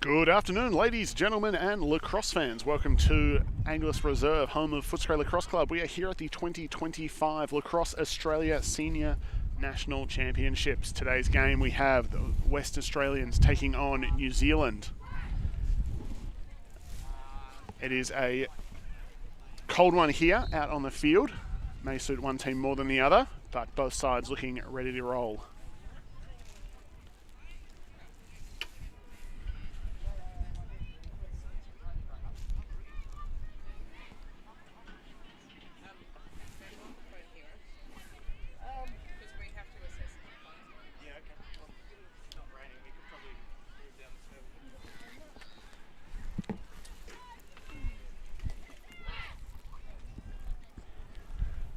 Good afternoon, ladies, gentlemen, and lacrosse fans. Welcome to Angliss Reserve, home of Footscray Lacrosse Club. We are here at the 2025 Lacrosse Australia Senior National Championships. Today's game, we have the West Australians taking on New Zealand. It is a cold one here out on the field. May suit one team more than the other, but both sides looking ready to roll.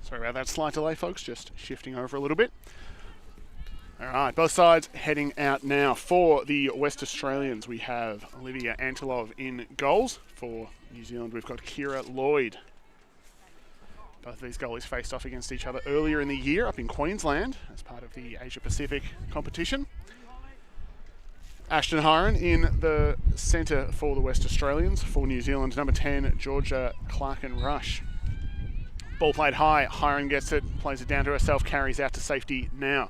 Sorry about that slight delay, folks, just shifting over a little bit. All right, both sides heading out now. For the West Australians, we have Olivia Antilov in goals. For New Zealand, we've got Kira Lloyd. Both of these goalies faced off against each other earlier in the year up in Queensland as part of the Asia Pacific competition. Ashton Hiron in the centre for the West Australians. For New Zealand, number 10, Georgia Clarkin-Rush. Ball played high, Hiron gets it, plays it down to herself, carries out to safety now.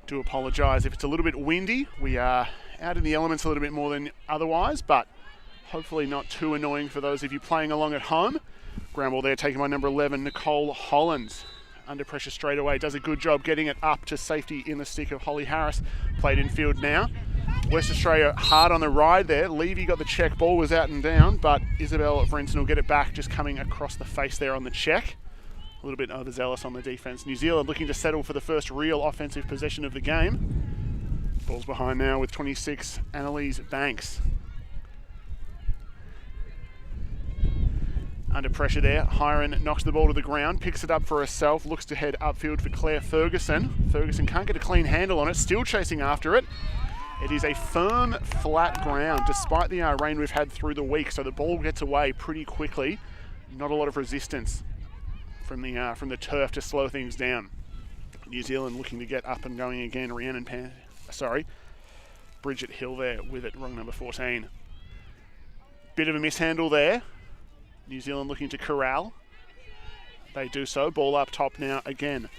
Do apologise if it's a little bit windy. We are out in the elements a little bit more than otherwise, but hopefully not too annoying for those of you playing along at home. Ground ball there taken by number 11, Nicole Hollands. Under pressure straight away, does a good job getting it up to safety in the stick of Holly Harris. Played in field now. West Australia hard on the ride there. Levy got the check, ball was out and down, but Isabel Vrenson will get it back, just coming across the face there on the check. A little bit overzealous on the defense. New Zealand looking to settle for the first real offensive possession of the game. Ball's behind now with 26, Annalise Banks. Under pressure there, Hiron knocks the ball to the ground, picks it up for herself, looks to head upfield for Claire Ferguson. Ferguson can't get a clean handle on it, still chasing after it. It is a firm, flat ground, despite the rain we've had through the week, so the ball gets away pretty quickly. Not a lot of resistance from the turf to slow things down. New Zealand looking to get up and going again. Bridget Hill there with it, wrong number 14. Bit of a mishandle there. New Zealand looking to corral. They do so. Ball up top now again.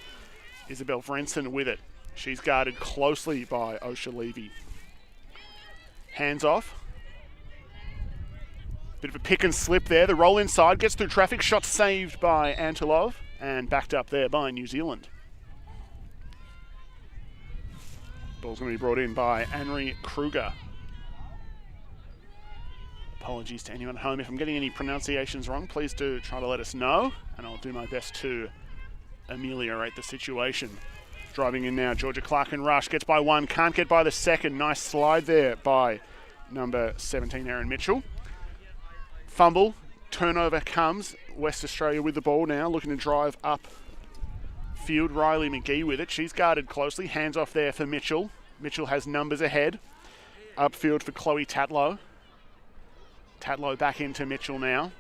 Isabel Vrenson with it. She's guarded closely by Osha Levy. Hands off. Bit of a pick and slip there. The roll inside, gets through traffic. Shot saved by Antilov and backed up there by New Zealand. Ball's going to be brought in by Anri Kruger. Apologies to anyone at home. If I'm getting any pronunciations wrong, please do try to let us know, and I'll do my best to ameliorate the situation. Driving in now, Georgia Clarkin-Rush gets by one, can't get by the second. Nice slide there by number 17, Erin Mitchell. Fumble, turnover comes. West Australia with the ball now, looking to drive up field. Riley McGee with it. She's guarded closely. Hands off there for Mitchell. Mitchell has numbers ahead. Upfield for Chloe Tatlow. Tatlow back into Mitchell now.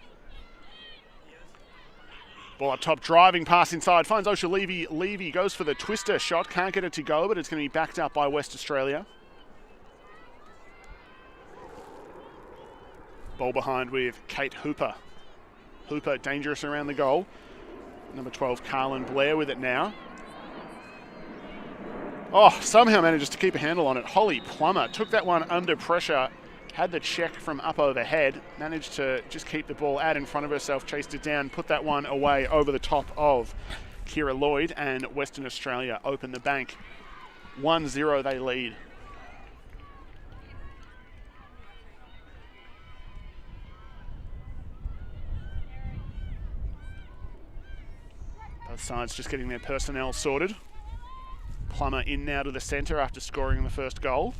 Ball up top, driving pass inside. Finds Osha Levy. Levy goes for the twister shot. Can't get it to go, but it's going to be backed up by West Australia. Ball behind with Kate Hooper. Hooper dangerous around the goal. Number 12, Carlin Blair with it now. Oh, somehow manages to keep a handle on it. Holly Plummer took that one under pressure. Had the check from up overhead. Managed to just keep the ball out in front of herself. Chased it down. Put that one away over the top of Kira Lloyd. And Western Australia open the bank. 1-0 they lead. Both sides just getting their personnel sorted. Plummer in now to the centre after scoring the first goal.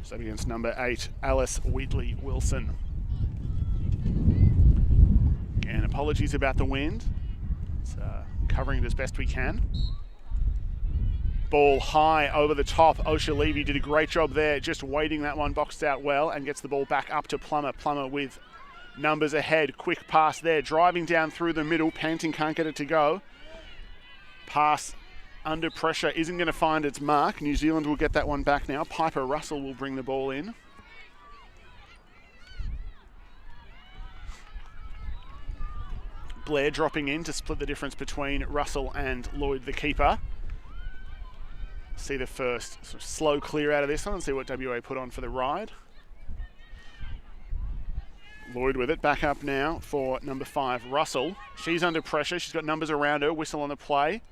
So against number 8, Alice Wheatley Wilson. Again, apologies about the wind. It's covering it as best we can. Ball high over the top. Osha Levy did a great job there, just waiting that one boxed out well, and gets the ball back up to Plummer. Plummer with numbers ahead. Quick pass there, driving down through the middle. Panting can't get it to go. Pass under pressure isn't going to find its mark. New Zealand will get that one back now. Piper Russell will bring the ball in. Blair dropping in to split the difference between Russell and Lloyd, the keeper. See the first sort of slow clear out of this one and see what WA put on for the ride. Lloyd with it, back up now for number 5, Russell. She's under pressure, she's got numbers around her, whistle on the play.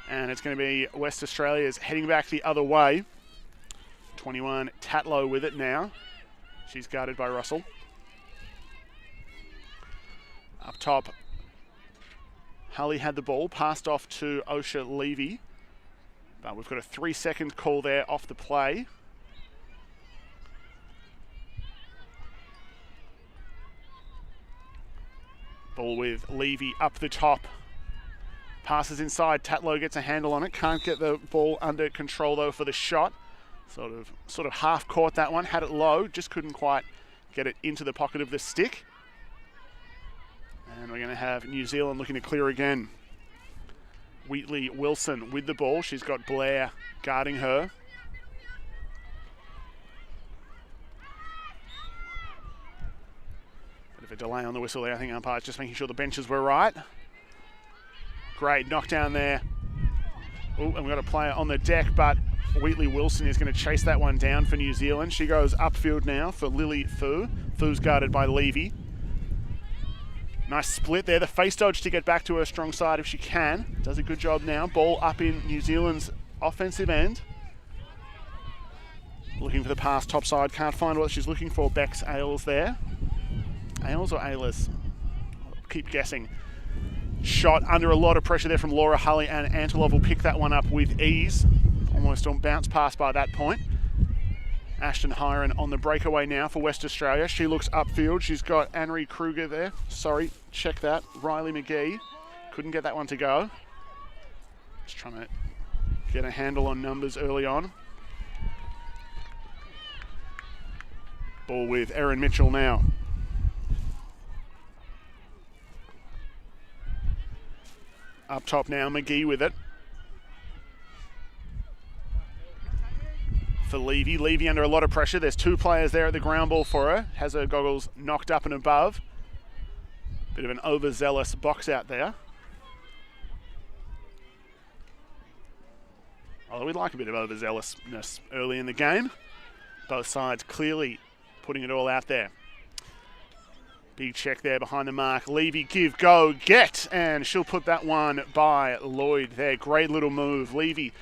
And it's going to be West Australia's heading back the other way. 21, Tatlow with it now. She's guarded by Russell. Up top, Hully had the ball, passed off to Osha Levy. But we've got a 3-second call there off the play. Ball with Levy up the top. Passes inside, Tatlow gets a handle on it. Can't get the ball under control though for the shot. Sort of half caught that one, had it low, just couldn't quite get it into the pocket of the stick. And we're going to have New Zealand looking to clear again. Wheatley Wilson with the ball. She's got Blair guarding her. Bit of a delay on the whistle there. I think umpire's just making sure the benches were right. Great knockdown there. Oh, and we've got a player on the deck, but Wheatley Wilson is going to chase that one down for New Zealand. She goes upfield now for Lily Fu. Fu's guarded by Levy. Nice split there. The face dodge to get back to her strong side if she can. Does a good job now. Ball up in New Zealand's offensive end. Looking for the pass top side. Can't find what she's looking for. Bex Ailes there. Ailes or Ailes? I'll keep guessing. Shot under a lot of pressure there from Laura Hully, and Antelov will pick that one up with ease. Almost on bounce pass by that point. Ashton Hiron on the breakaway now for West Australia. She looks upfield. She's got Anne-Marie Kruger there. Sorry, check that. Riley McGee. Couldn't get that one to go. Just trying to get a handle on numbers early on. Ball with Erin Mitchell now. Up top now, McGee with it. For Levy. Levy under a lot of pressure. There's 2 players there at the ground ball for her. Has her goggles knocked up and above. Bit of an overzealous box out there. Although we'd like a bit of overzealousness early in the game. Both sides clearly putting it all out there. Big check there behind the mark. Levy, give, go, get. And she'll put that one by Lloyd there. Great little move. Levy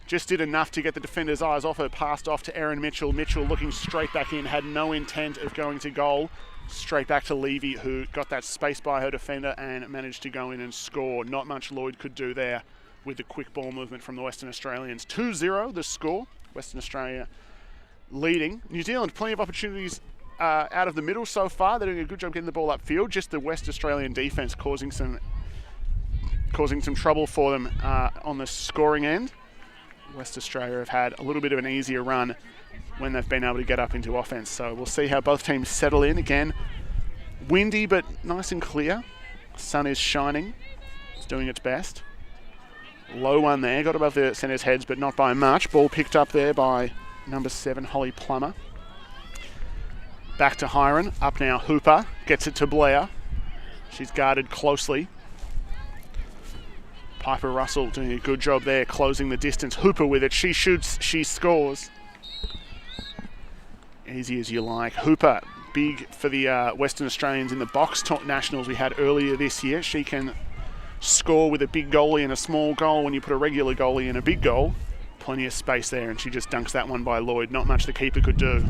just did enough to get the defender's eyes off her. Passed off to Erin Mitchell. Mitchell looking straight back in. Had no intent of going to goal. Straight back to Levy, who got that space by her defender and managed to go in and score. Not much Lloyd could do there with the quick ball movement from the Western Australians. 2-0 the score. Western Australia leading. New Zealand, plenty of opportunities out of the middle so far. They're doing a good job getting the ball upfield. Just the West Australian defence causing some trouble for them on the scoring end. West Australia have had a little bit of an easier run when they've been able to get up into offence. So we'll see how both teams settle in. Again, windy but nice and clear. Sun is shining. It's doing its best. Low one there. Got above the centre's heads but not by much. Ball picked up there by number 7, Holly Plummer. Back to Hiron. Up now, Hooper. Gets it to Blair. She's guarded closely. Piper Russell doing a good job there, closing the distance. Hooper with it. She shoots. She scores. Easy as you like. Hooper, big for the Western Australians in the box top nationals we had earlier this year. She can score with a big goalie and a small goal. When you put a regular goalie in a big goal, plenty of space there, and she just dunks that one by Lloyd. Not much the keeper could do.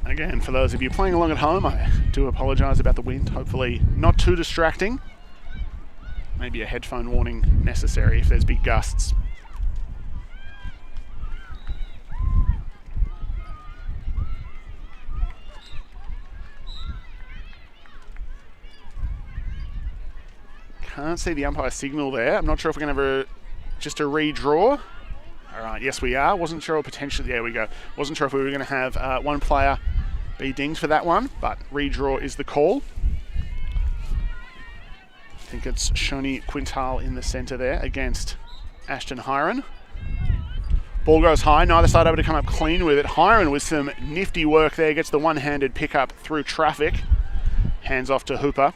Again, for those of you playing along at home, I do apologise about the wind. Hopefully not too distracting. Maybe a headphone warning necessary if there's big gusts. Can't see the umpire signal there. I'm not sure if we're going to have just a redraw. All right, yes we are. Wasn't sure potentially, there we go. Wasn't sure if we were going to have one player be dinged for that one, but redraw is the call. I think it's Shoni Quintal in the centre there against Ashton Hiron. Ball goes high, neither side able to come up clean with it. Hiron with some nifty work there, gets the one-handed pickup through traffic. Hands off to Hooper.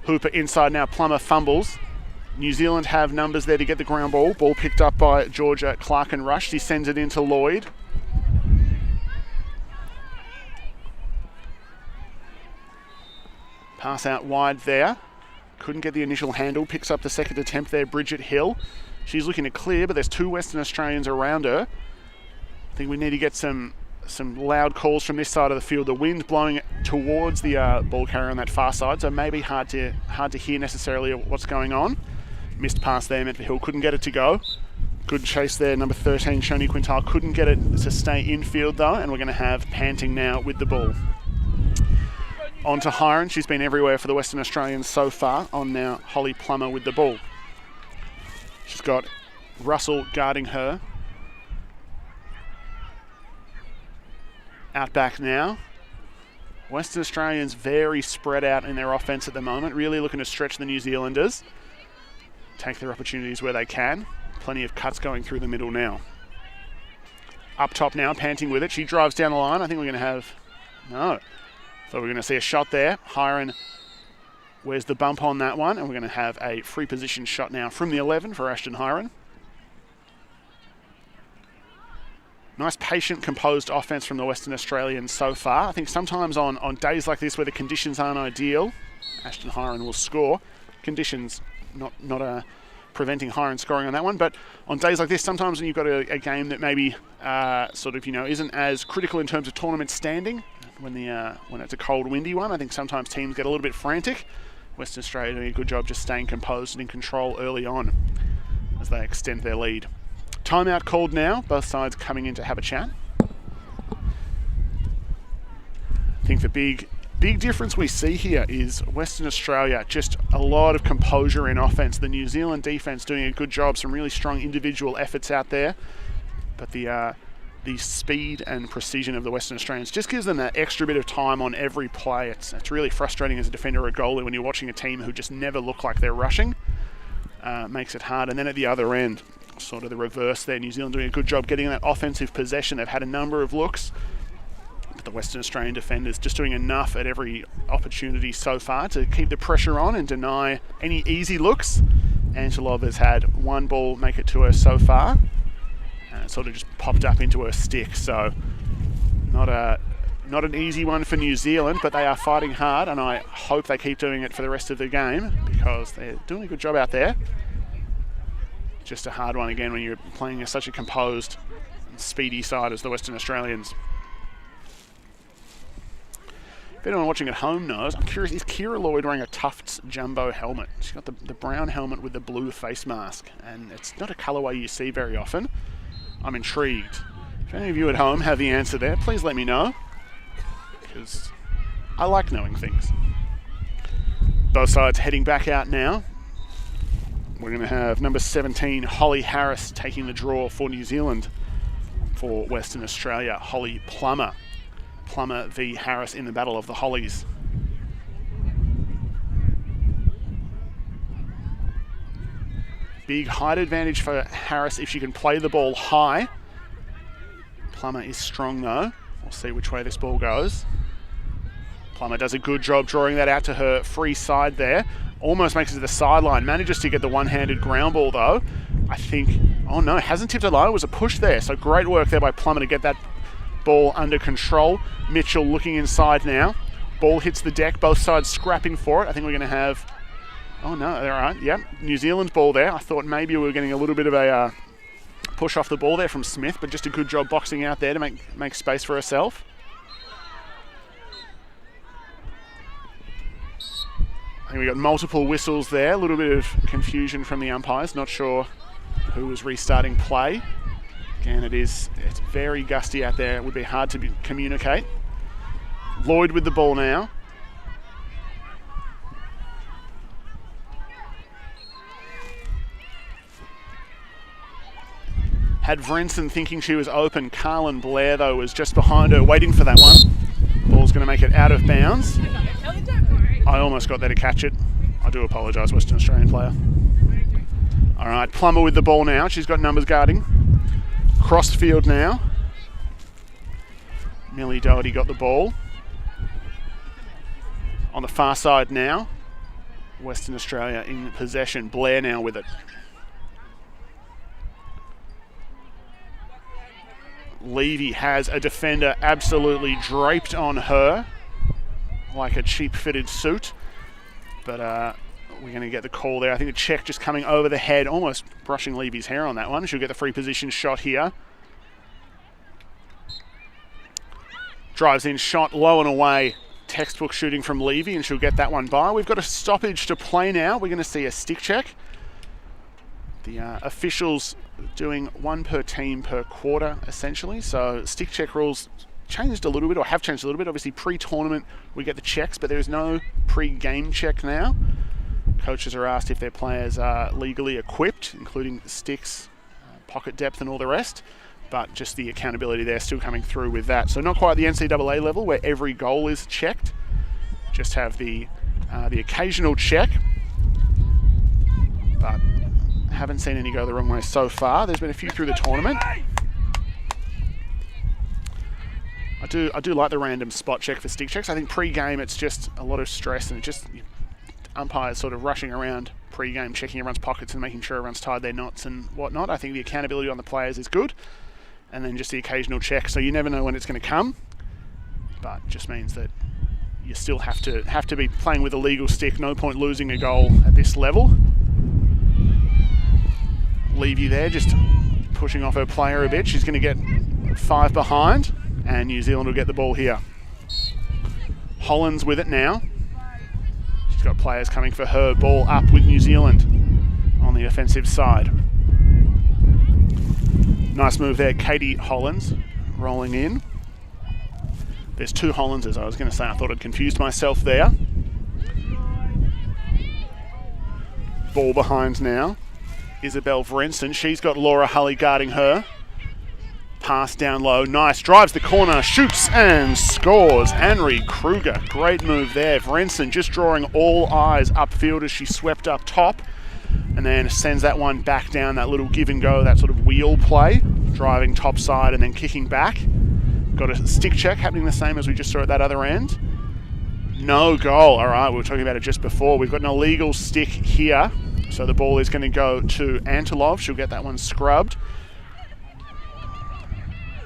Hooper inside now, Plummer fumbles. New Zealand have numbers there to get the ground ball. Ball picked up by Georgia Clark and Rush. She sends it into Lloyd. Pass out wide there. Couldn't get the initial handle. Picks up the second attempt there, Bridget Hill. She's looking to clear, but there's two Western Australians around her. I think we need to get some loud calls from this side of the field. The wind blowing towards the ball carrier on that far side, so maybe hard to hear necessarily what's going on. Missed pass there meant for Hill, couldn't get it to go. Good chase there, number 13, Shoni Quintal, couldn't get it to stay infield though, and we're going to have Panting now with the ball. On to Hiron, she's been everywhere for the Western Australians so far. On now, Holly Plummer with the ball. She's got Russell guarding her. Out back now. Western Australians very spread out in their offense at the moment, really looking to stretch the New Zealanders. Take their opportunities where they can. Plenty of cuts going through the middle now. Up top now, Panting with it. She drives down the line. I think we're going to have... No. So we're going to see a shot there. Hiron, where's the bump on that one? And we're going to have a free position shot now from the 11 for Ashton Hiron. Nice, patient, composed offense from the Western Australians so far. I think sometimes on days like this where the conditions aren't ideal, Ashton Hiron will score. Conditions not preventing Hiron scoring on that one, but on days like this, sometimes when you've got a game that maybe isn't as critical in terms of tournament standing, when it's a cold, windy one, I think sometimes teams get a little bit frantic. Western Australia doing a good job just staying composed and in control early on as they extend their lead. Timeout called now, both sides coming in to have a chat. I think the big difference we see here is Western Australia, just a lot of composure in offense. The New Zealand defense doing a good job, some really strong individual efforts out there, but the speed and precision of the Western Australians just gives them that extra bit of time on every play. It's really frustrating as a defender or a goalie when you're watching a team who just never look like they're rushing. Makes it hard. And then at the other end, sort of the reverse there. New Zealand doing a good job getting that offensive possession. They've had a number of looks, but the Western Australian defenders just doing enough at every opportunity so far to keep the pressure on and deny any easy looks. Angelov has had one ball make it to her so far, and it sort of just popped up into her stick. So not an easy one for New Zealand, but they are fighting hard, and I hope they keep doing it for the rest of the game because they're doing a good job out there. Just a hard one again when you're playing such a composed and speedy side as the Western Australians. If anyone watching at home knows, I'm curious, is Kira Lloyd wearing a Tufts jumbo helmet? She's got the brown helmet with the blue face mask, and it's not a colourway you see very often. I'm intrigued. If any of you at home have the answer there, please let me know, because I like knowing things. Both sides heading back out now. We're going to have number 17, Holly Harris, taking the draw for New Zealand. For Western Australia, Holly Plummer. Plummer v Harris in the Battle of the Hollies. Big height advantage for Harris if she can play the ball high. Plummer is strong though. We'll see which way this ball goes. Plummer does a good job drawing that out to her free side there. Almost makes it to the sideline. Manages to get the one-handed ground ball though. I think, oh no, hasn't tipped it low. It was a push there. So great work there by Plummer to get that ball under control. Mitchell looking inside now. Ball hits the deck. Both sides scrapping for it. I think we're going to have, oh no, they're all right. Yep, New Zealand's ball there. I thought maybe we were getting a little bit of a push off the ball there from Smith, but just a good job boxing out there to make space for herself. I think we got multiple whistles there, a little bit of confusion from the umpires, not sure who was restarting play. Again, it's very gusty out there, it would be hard to communicate. Lloyd with the ball now. Had Vrenson thinking she was open. Carlin Blair, though, was just behind her, waiting for that one. Ball's going to make it out of bounds. I almost got there to catch it. I do apologise, Western Australian player. All right, Plummer with the ball now. She's got numbers guarding. Across the field now. Millie Doherty got the ball. On the far side now. Western Australia in possession. Blair now with it. Levy has a defender absolutely draped on her like a cheap fitted suit. But we're going to get the call there. I think the check just coming over the head, almost brushing Levy's hair on that one. She'll get the free position shot here. Drives in, shot low and away. Textbook shooting from Levy, and she'll get that one by. We've got a stoppage to play now. We're going to see a stick check. The officials doing one per team per quarter, essentially. So stick check rules changed a little bit, or have changed a little bit. Obviously, pre-tournament we get the checks, but there is no pre-game check now. Coaches are asked if their players are legally equipped, including sticks, pocket depth, and all the rest. But just the accountability there still coming through with that. So not quite the NCAA level where every goal is checked. Just have the occasional check. But haven't seen any go the wrong way so far. There's been a few through the tournament. I do like the random spot check for stick checks. I think pre-game it's just a lot of stress, and it just umpires sort of rushing around pre-game, checking everyone's pockets and making sure everyone's tied their knots and whatnot. I think the accountability on the players is good, and then just the occasional check. So you never know when it's going to come, but just means that you still have to be playing with a legal stick. No point losing a goal at this level. Levy there just pushing off her player a bit. She's going to get 5 behind, and New Zealand will get the ball here. Hollands with it now. She's got players coming for her. Ball up with New Zealand on the offensive side. Nice move there, Katie Hollands rolling in. There's 2 Hollandses. I was going to say I thought I'd confused myself there. Ball behind now. Isabel Vrensen. She's got Laura Hulley guarding her. Pass down low. Nice. Drives the corner. Shoots and scores. Henry Kruger. Great move there. Vrensen just drawing all eyes upfield as she swept up top. And then sends that one back down. That little give and go. That sort of wheel play. Driving top side and then kicking back. Got a stick check happening the same as we just saw at that other end. No goal. All right. We were talking about it just before. We've got an illegal stick here. So the ball is going to go to Antilov. She'll get that one scrubbed.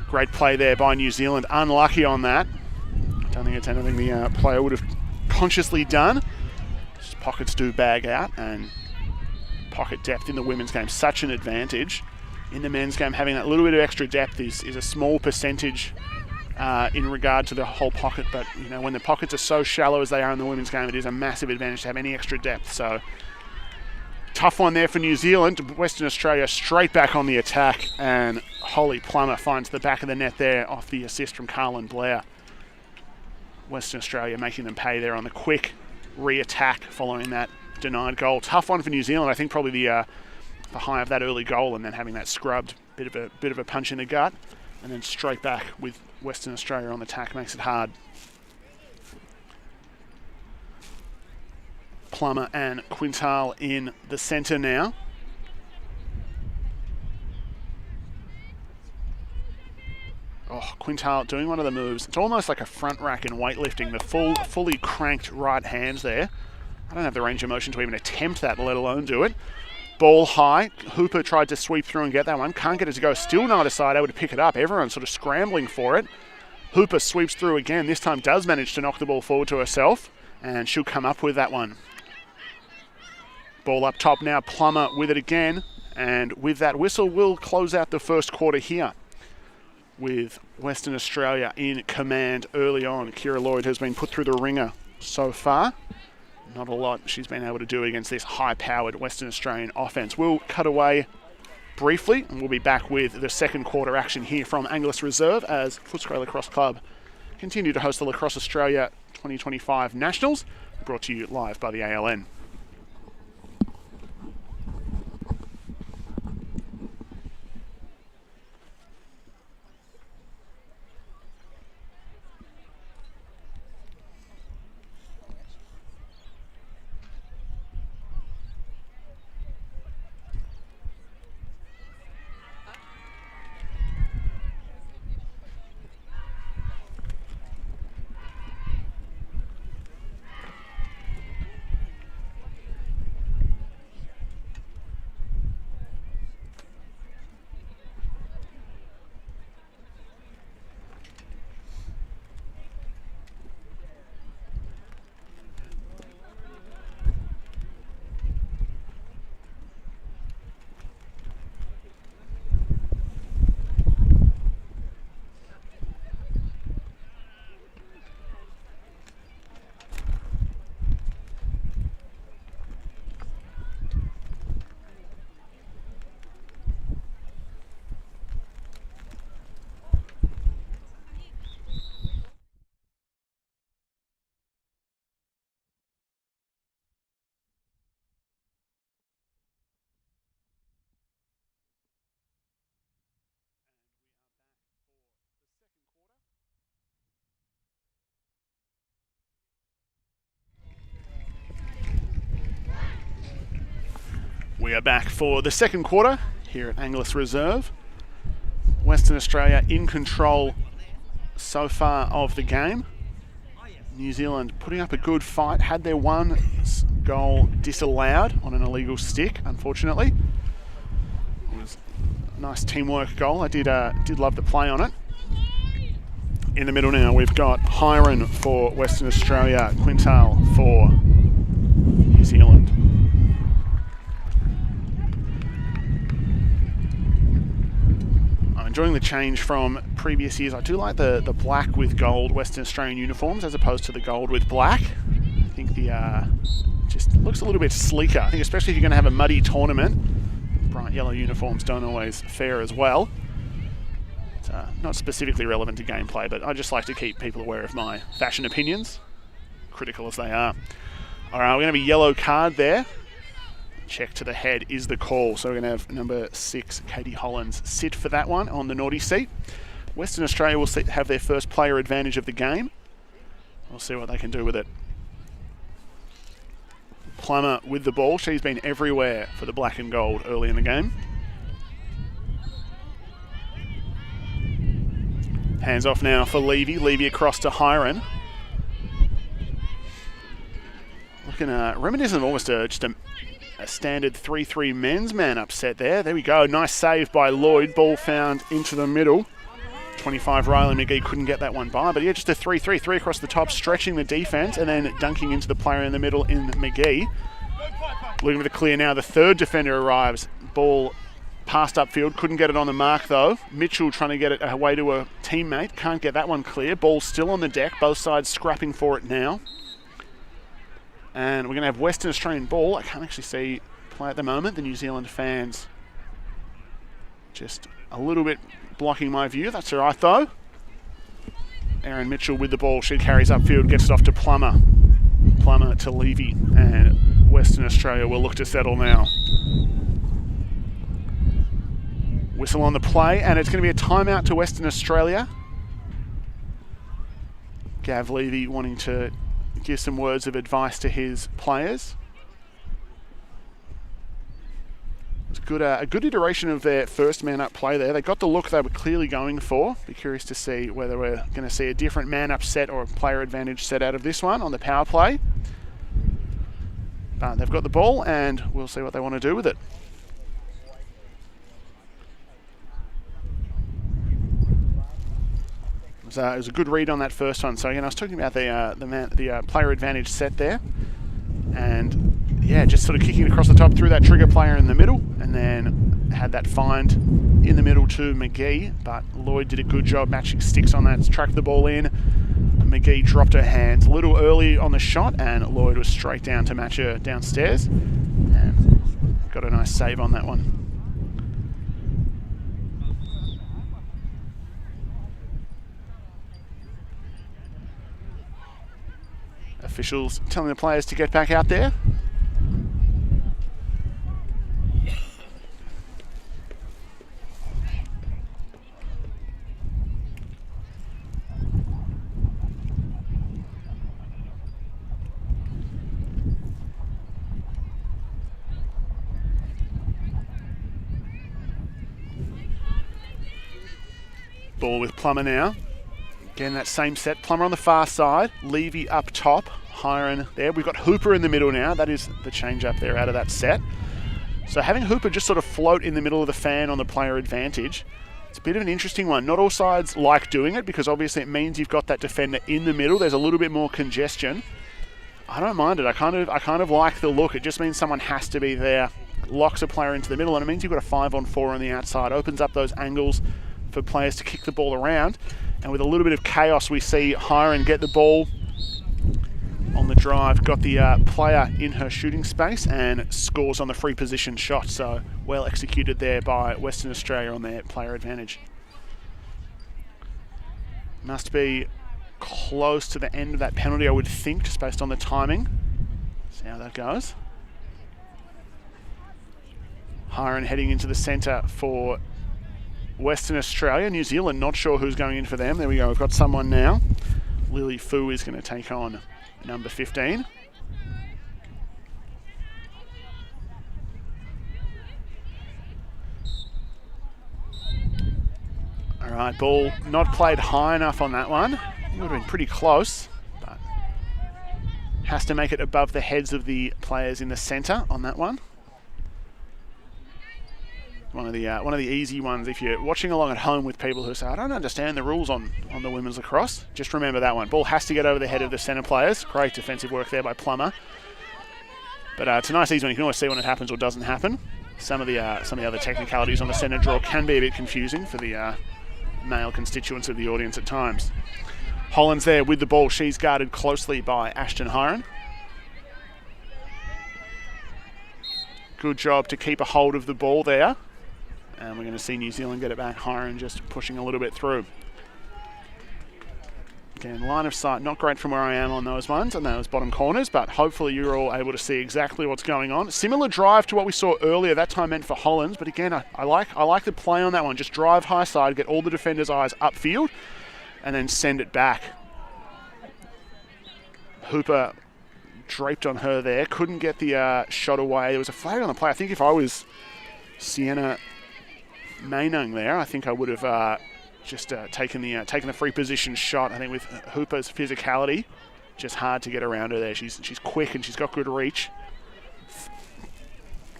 Great play there by New Zealand. Unlucky on that. Don't think it's anything the player would have consciously done. Just pockets do bag out, and pocket depth in the women's game, such an advantage. In the men's game, having that little bit of extra depth is a small percentage in regard to the whole pocket. But you know, when the pockets are so shallow as they are in the women's game, it is a massive advantage to have any extra depth. So tough one there for New Zealand. Western Australia straight back on the attack, and Holly Plummer finds the back of the net there off the assist from Carlin Blair. Western Australia making them pay there on the quick re-attack following that denied goal. Tough one for New Zealand. I think probably the high of that early goal, and then having that scrubbed, bit of a punch in the gut, and then straight back with Western Australia on the attack makes it hard. Plummer and Quintal in the centre now. Oh, Quintal doing one of the moves. It's almost like a front rack in weightlifting. The fully cranked right hands there. I don't have the range of motion to even attempt that, let alone do it. Ball high. Hooper tried to sweep through and get that one. Can't get it to go. Still neither side able to pick it up. Everyone's sort of scrambling for it. Hooper sweeps through again. This time does manage to knock the ball forward to herself, and she'll come up with that one. Ball up top now. Plummer with it again. And with that whistle, we'll close out the first quarter here with Western Australia in command early on. Kira Lloyd has been put through the ringer so far. Not a lot she's been able to do against this high-powered Western Australian offense. We'll cut away briefly, and we'll be back with the second quarter action here from Angliss Reserve as Footscray Lacrosse Club continue to host the Lacrosse Australia 2025 Nationals, brought to you live by the ALN. We are back for the second quarter here at Angliss Reserve. Western Australia in control so far of the game. New Zealand putting up a good fight, had their one goal disallowed on an illegal stick, unfortunately. It was a nice teamwork goal. I did love the play on it. In the middle now, we've got Hiron for Western Australia, Quintal for New Zealand. I'm enjoying the change from previous years. I do like the black with gold Western Australian uniforms as opposed to the gold with black. I think the just looks a little bit sleeker. I think especially if you're going to have a muddy tournament, bright yellow uniforms don't always fare as well. It's not specifically relevant to gameplay, but I just like to keep people aware of my fashion opinions, critical as they are. All right, we're going to have a yellow card there. Check to the head is the call. So we're going to have number 6, Katie Hollins, sit for that one on the naughty seat. Western Australia will have their first player advantage of the game. We'll see what they can do with it. Plummer with the ball. She's been everywhere for the black and gold early in the game. Hands off now for Levy. Levy across to Hiron. Looking reminiscent of almost just a standard 3-3 men's man upset there. There we go. Nice save by Lloyd. Ball found into the middle. 25 Riley McGee couldn't get that one by, but yeah, just a 3-3, 3 across the top, stretching the defense and then dunking into the player in the middle in McGee. Looking for the clear now. The third defender arrives. Ball passed upfield, couldn't get it on the mark though. Mitchell trying to get it away to a teammate, can't get that one clear. Ball still on the deck, both sides scrapping for it now. And we're going to have Western Australian ball. I can't actually see play at the moment. The New Zealand fans just a little bit blocking my view. That's all right though. Erin Mitchell with the ball. She carries upfield, gets it off to Plummer. Plummer to Levy. And Western Australia will look to settle now. Whistle on the play, and it's going to be a timeout to Western Australia. Gav Levy wanting to give some words of advice to his players. It was a good iteration of their first man-up play there. They got the look they were clearly going for. Be curious to see whether we're going to see a different man-up set or a player advantage set out of this one on the power play. But they've got the ball, and we'll see what they want to do with it. It was a good read on that first one. So again, I was talking about the player advantage set there, and yeah, just sort of kicking it across the top through that trigger player in the middle, and then had that find in the middle to McGee. But Lloyd did a good job matching sticks on that, tracked the ball in. McGee dropped her hands a little early on the shot, and Lloyd was straight down to match her downstairs, and got a nice save on that one. Officials telling the players to get back out there. Ball with Plummer now. Again, that same set. Plummer on the far side. Levy up top. Hiron there. We've got Hooper in the middle now. That is the change up there out of that set. So having Hooper just sort of float in the middle of the fan on the player advantage, it's a bit of an interesting one. Not all sides like doing it because obviously it means you've got that defender in the middle. There's a little bit more congestion. I don't mind it. I kind of like the look. It just means someone has to be there, locks a player into the middle, and it means you've got a 5-on-4 on the outside. Opens up those angles for players to kick the ball around. And with a little bit of chaos, we see Hiron get the ball on the drive, got the player in her shooting space and scores on the free position shot. So well executed there by Western Australia on their player advantage. Must be close to the end of that penalty, I would think, just based on the timing. See how that goes. Hiron heading into the centre for Western Australia. New Zealand, not sure who's going in for them. There we go, we've got someone now. Lily Fu is going to take on number 15. All right, ball not played high enough on that one. It would have been pretty close, but has to make it above the heads of the players in the centre on that one. One of the easy ones if you're watching along at home with people who say, I don't understand the rules on the women's lacrosse. Just remember that one. Ball has to get over the head of the centre players. Great defensive work there by Plummer. But it's a nice easy one. You can always see when it happens or doesn't happen. Some of the other technicalities on the centre draw can be a bit confusing for the male constituents of the audience at times. Hollands there with the ball. She's guarded closely by Ashton Hiron. Good job to keep a hold of the ball there. And we're going to see New Zealand get it back. Hiron just pushing a little bit through. Again, line of sight, not great from where I am on those ones, and those bottom corners, but hopefully you're all able to see exactly what's going on. Similar drive to what we saw earlier, that time meant for Hollands, but again, I like the play on that one. Just drive high side, get all the defenders' eyes upfield, and then send it back. Hooper draped on her there, couldn't get the shot away. There was a flag on the play. I think if I was Sienna Mainung there, I think I would have just taken the free position shot. I think with Hooper's physicality, just hard to get around her there. She's quick and she's got good reach.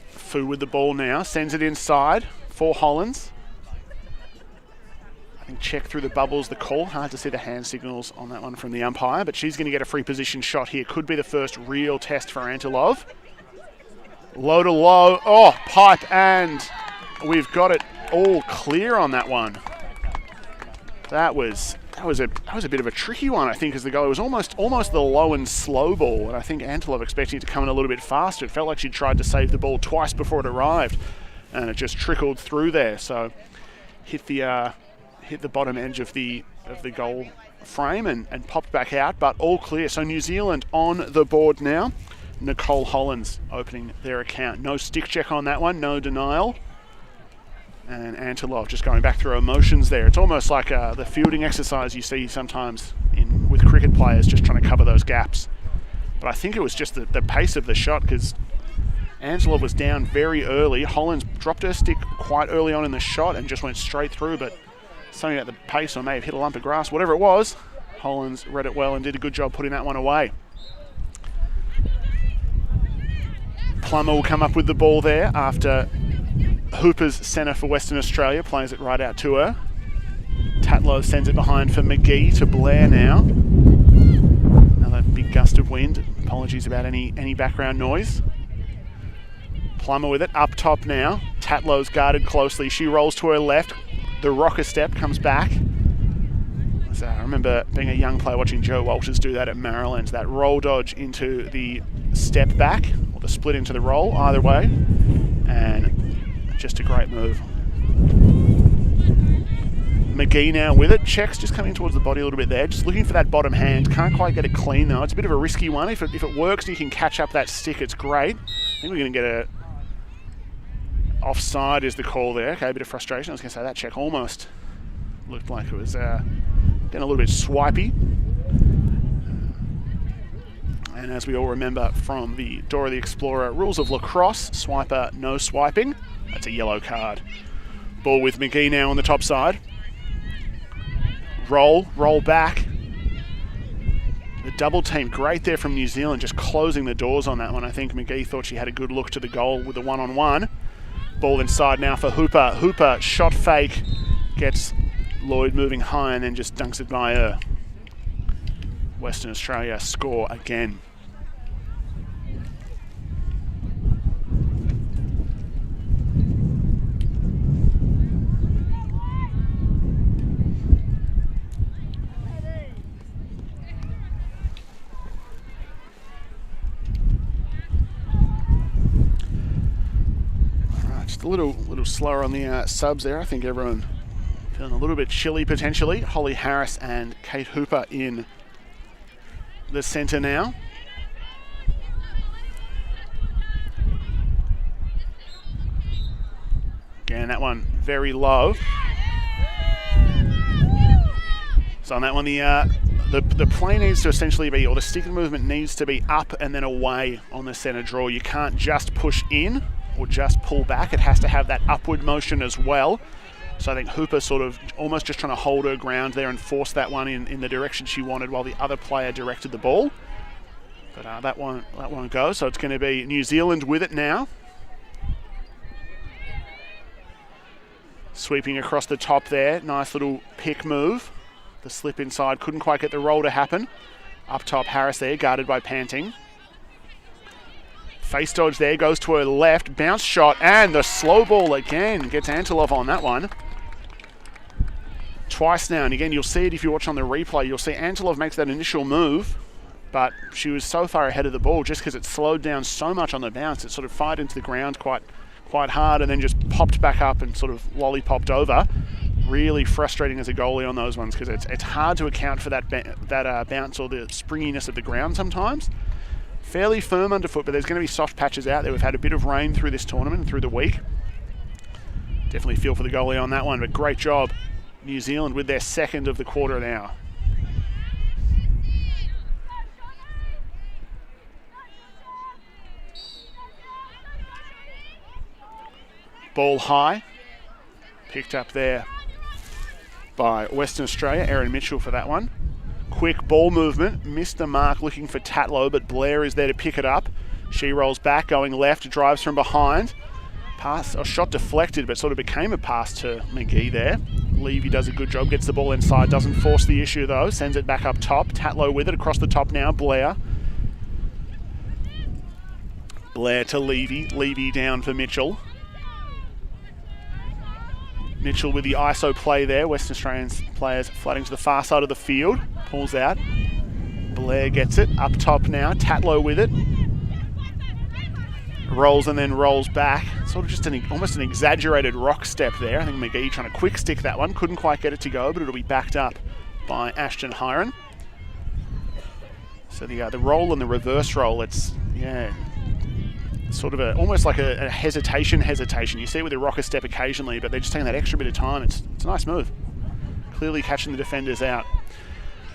Fu with the ball now, sends it inside for Hollands. I think check through the bubbles, the call. Hard to see the hand signals on that one from the umpire, but she's going to get a free position shot here. Could be the first real test for Antilov. Low to low. Oh, pipe, and we've got it all clear on that one. That was a bit of a tricky one, I think, as the goal. It was almost the low and slow ball, and I think Antilov expecting it to come in a little bit faster. It felt like she tried to save the ball twice before it arrived, and it just trickled through there. So hit the bottom edge of the goal frame and popped back out, but all clear. So New Zealand on the board now. Nicole Hollands opening their account. No stick check on that one, no denial. And Antilov just going back through emotions there. It's almost like the fielding exercise you see sometimes with cricket players just trying to cover those gaps. But I think it was just the pace of the shot, because Antilov was down very early. Hollands dropped her stick quite early on in the shot and just went straight through, but something about the pace, or may have hit a lump of grass, whatever it was, Hollands read it well and did a good job putting that one away. Plummer will come up with the ball there after Hooper's centre for Western Australia plays it right out to her. Tatlow sends it behind for McGee to Blair now. Another big gust of wind. Apologies about any background noise. Plummer with it, up top now. Tatlow's guarded closely. She rolls to her left. The rocker step comes back. So I remember being a young player watching Joe Walters do that at Maryland. That roll dodge into the step back, or the split into the roll, either way. And just a great move. McGee now with it. Checks just coming towards the body a little bit there. Just looking for that bottom hand. Can't quite get it clean though. It's a bit of a risky one. If it works, you can catch up that stick. It's great. I think we're going to get a offside is the call there. Okay, a bit of frustration. I was going to say that check almost looked like it was getting a little bit swipey. And as we all remember from the Dora the Explorer rules of lacrosse, swiper, no swiping. That's a yellow card. Ball with McGee now on the top side. Roll back. The double team, great there from New Zealand, just closing the doors on that one. I think McGee thought she had a good look to the goal with the one-on-one. Ball inside now for Hooper. Hooper, shot fake, gets Lloyd moving high and then just dunks it by her. Western Australia score again. Just a little slower on the subs there. I think everyone feeling a little bit chilly potentially. Holly Harris and Kate Hooper in the centre now. Again, that one very low. So on that one, the play needs to essentially be, or the stick movement needs to be up and then away on the centre draw. You can't just push in or just pull back. It has to have that upward motion as well. So I think Hooper sort of almost just trying to hold her ground there and force that one in the direction she wanted while the other player directed the ball. But that won't go, so it's going to be New Zealand with it now. Sweeping across the top there, nice little pick move. The slip inside, couldn't quite get the roll to happen. Up top, Harris there, guarded by Panting. Face dodge there, goes to her left, bounce shot, and the slow ball again. Gets Antilov on that one. Twice now, and again, you'll see it if you watch on the replay. You'll see Antilov makes that initial move, but she was so far ahead of the ball just because it slowed down so much on the bounce. It sort of fired into the ground quite hard and then just popped back up and sort of lollipopped over. Really frustrating as a goalie on those ones because it's hard to account for that bounce or the springiness of the ground sometimes. Fairly firm underfoot, but there's going to be soft patches out there. We've had a bit of rain through this tournament and through the week. Definitely feel for the goalie on that one, but great job. New Zealand with their second of the quarter now. Ball high, picked up there by Western Australia, Erin Mitchell for that one. Quick ball movement, missed the mark looking for Tatlow, but Blair is there to pick it up. She rolls back, going left, drives from behind. Pass, or shot deflected, but sort of became a pass to McGee there. Levy does a good job, gets the ball inside, doesn't force the issue though, sends it back up top. Tatlow with it across the top now, Blair. Blair to Levy, Levy down for Mitchell. Mitchell with the ISO play there. Western Australian players flooding to the far side of the field. Pulls out. Blair gets it. Up top now. Tatlow with it. Rolls and then rolls back. Sort of just almost an exaggerated rock step there. I think McGee trying to quick stick that one. Couldn't quite get it to go, but it'll be backed up by Ashton Hiron. So the roll and the reverse roll, it's, yeah, sort of almost like a hesitation. You see it with a rocker step occasionally, but they're just taking that extra bit of time. It's a nice move. Clearly catching the defenders out.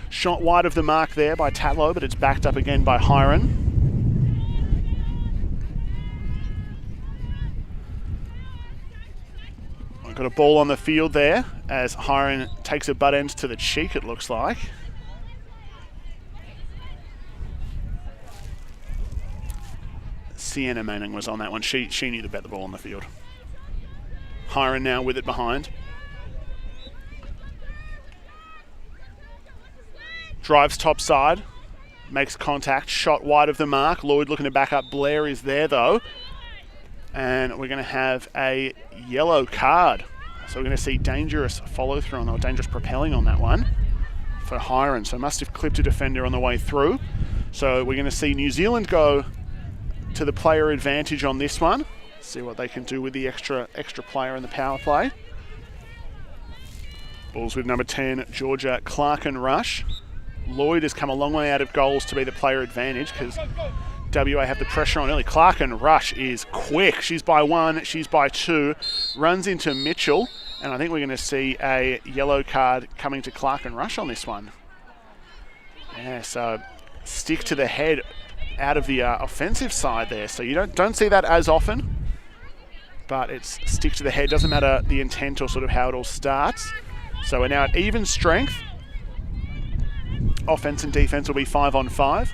Shot wide of the mark there by Tatlow, but it's backed up again by Hiron. We've got a ball on the field there as Hiron takes a butt end to the cheek, it looks like. Sienna Manning was on that one. She knew to bet the ball on the field. Hiron now with it behind. Drives top side. Makes contact. Shot wide of the mark. Lloyd looking to back up. Blair is there though. And we're going to have a yellow card. So we're going to see dangerous follow through or dangerous propelling on that one for Hiron. So must have clipped a defender on the way through. So we're going to see New Zealand go to the player advantage on this one. See what they can do with the extra player in the power play. Balls with number 10, Georgia Clark-and-Rush. Lloyd has come a long way out of goals to be the player advantage because WA have the pressure on early. Clark-and-Rush is quick. She's by one, she's by two. Runs into Mitchell, and I think we're going to see a yellow card coming to Clark-and-Rush on this one. Yeah, so stick to the head out of the offensive side there. So you don't see that as often, but it's stick to the head. Doesn't matter the intent or sort of how it all starts. So we're now at even strength. Offense and defense will be 5-on-5.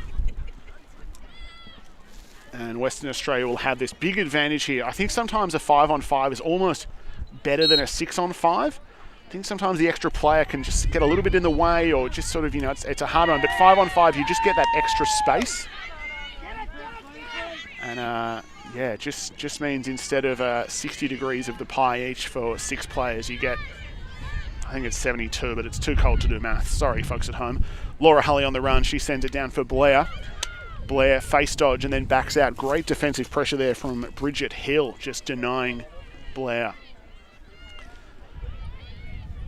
And Western Australia will have this big advantage here. I think sometimes a 5-on-5 is almost better than a 6-on-5. I think sometimes the extra player can just get a little bit in the way or just sort of, it's a hard one. But 5-on-5, you just get that extra space. And yeah, just means instead of 60 degrees of the pie each for 6 players, you get, I think it's 72, but it's too cold to do math. Sorry, folks at home. Laura Hulley on the run. She sends it down for Blair. Blair face dodge and then backs out. Great defensive pressure there from Bridget Hill, just denying Blair.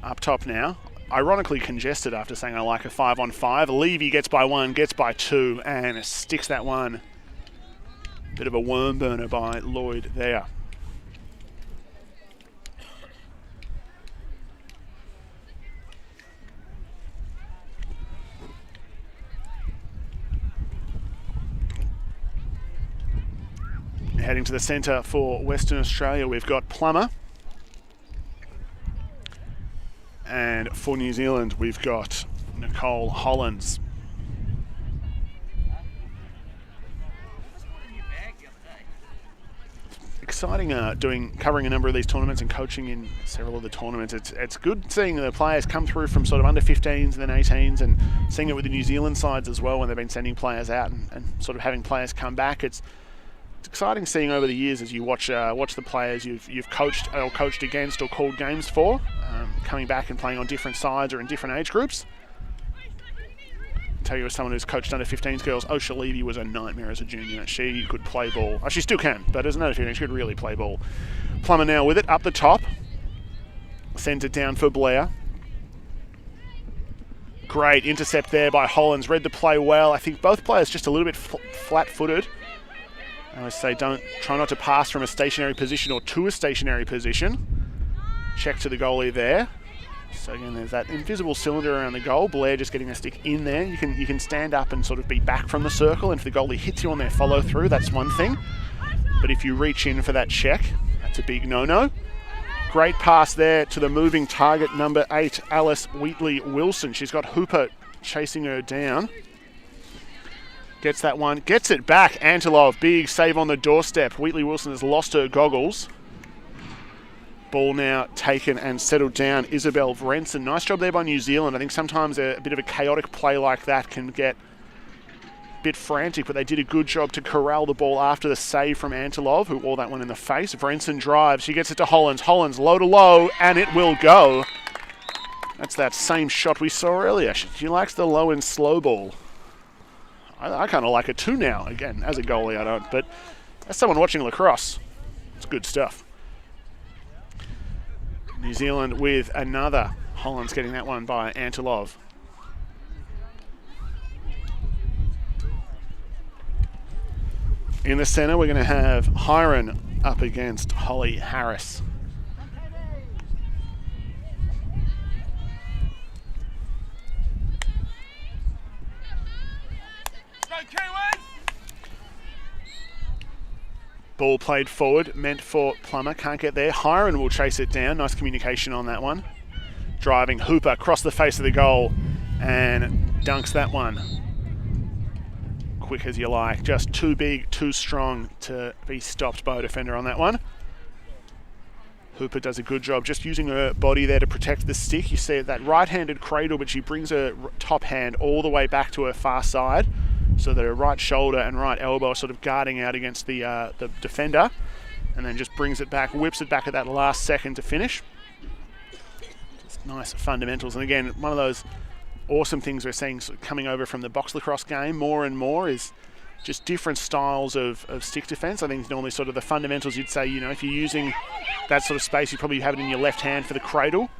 Up top now. Ironically congested after saying I like a 5-on-5. Levy gets by one, gets by two, and sticks that one. Bit of a worm burner by Lloyd there. Heading to the centre for Western Australia, we've got Plummer. And for New Zealand, we've got Nicole Hollands. Exciting covering a number of these tournaments and coaching in several of the tournaments. It's good seeing the players come through from sort of under 15s and then 18s, and seeing it with the New Zealand sides as well when they've been sending players out and sort of having players come back. It's exciting seeing over the years as you watch the players you've coached or coached against or called games for, coming back and playing on different sides or in different age groups. Tell you, as someone who's coached under 15s girls, Osha Levy was a nightmare as a junior. She could play ball. She still can, but as an under 15, she could really play ball. Plummer now with it, up the top. Sends it down for Blair. Great intercept there by Hollands. Read the play well. I think both players just a little bit flat-footed. I always say try not to pass from a stationary position or to a stationary position. Check to the goalie there. So again, there's that invisible cylinder around the goal. Blair just getting a stick in there. You can stand up and sort of be back from the circle, and if the goalie hits you on their follow through, that's one thing. But if you reach in for that check, that's a big no-no. Great pass there to the moving target, number 8, Alice Wheatley-Wilson. She's got Hooper chasing her down. Gets that one, gets it back. Antilov, big save on the doorstep. Wheatley-Wilson has lost her goggles. Ball now taken and settled down. Isabel Vrensen. Nice job there by New Zealand. I think sometimes a bit of a chaotic play like that can get a bit frantic, but they did a good job to corral the ball after the save from Antilov, who wore that one in the face. Vrensen drives. She gets it to Hollands. Hollands low to low, and it will go. That's that same shot we saw earlier. She likes the low and slow ball. I kind of like it too now. Again, as a goalie, I don't, but as someone watching lacrosse, it's good stuff. New Zealand with another. Hollands getting that one by Antilov. In the centre, we're going to have Hiron up against Holly Harris. Ball played forward, meant for Plummer, can't get there. Hiron will chase it down, nice communication on that one. Driving Hooper across the face of the goal and dunks that one. Quick as you like, just too big, too strong to be stopped by a defender on that one. Hooper does a good job just using her body there to protect the stick. You see that right-handed cradle, but she brings her top hand all the way back to her far side, so that her right shoulder and right elbow are sort of guarding out against the defender, and then just brings it back, whips it back at that last second to finish. Just nice fundamentals. And again, one of those awesome things we're seeing coming over from the box lacrosse game more and more is just different styles of stick defense. I think normally sort of the fundamentals you'd say, if you're using that sort of space, you probably have it in your left hand for the cradle.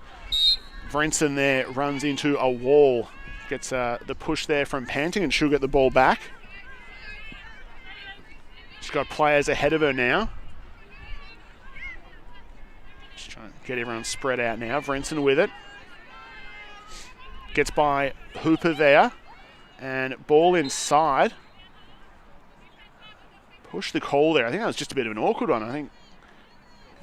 Vrensen there runs into a wall. Gets the push there from Panting, and she'll get the ball back. She's got players ahead of her now. Just trying to get everyone spread out now. Vrensen with it. Gets by Hooper there. And ball inside. Push the call there. I think that was just a bit of an awkward one. I think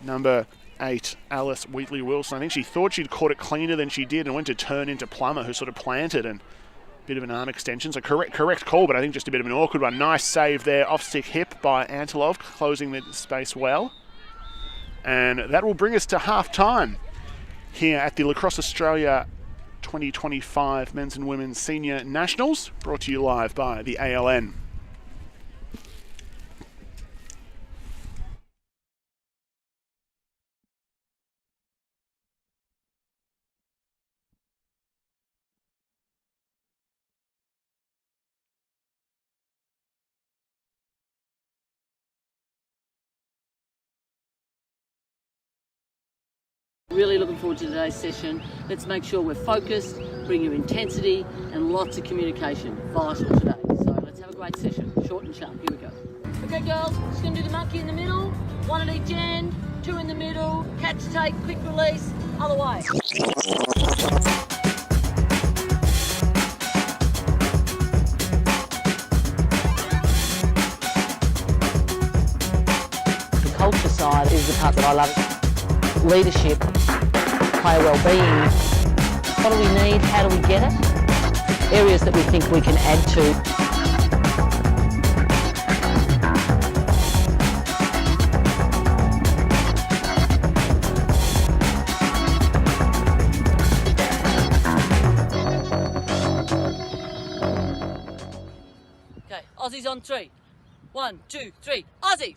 number 8, Alice Wheatley-Wilson. I think she thought she'd caught it cleaner than she did and went to turn into Plummer, who sort of planted, and a bit of an arm extension. So correct call, but I think just a bit of an awkward one. Nice save there, off-stick hip by Antilov, closing the space well. And that will bring us to half-time here at the Lacrosse Australia 2025 Men's and Women's Senior Nationals, brought to you live by the ALN. Really looking forward to today's session. Let's make sure we're focused, bring your intensity and lots of communication. Vital today. So let's have a great session. Short and sharp. Here we go. Okay girls, just going to do the monkey in the middle, 1 at each end, 2 in the middle, catch, take, quick release, other way. The culture side is the part that I love. Leadership, player well-being, What do we need? How do we get it? Areas that we think we can add to. Okay, Aussies on 3. 1, 2, 3, Aussies!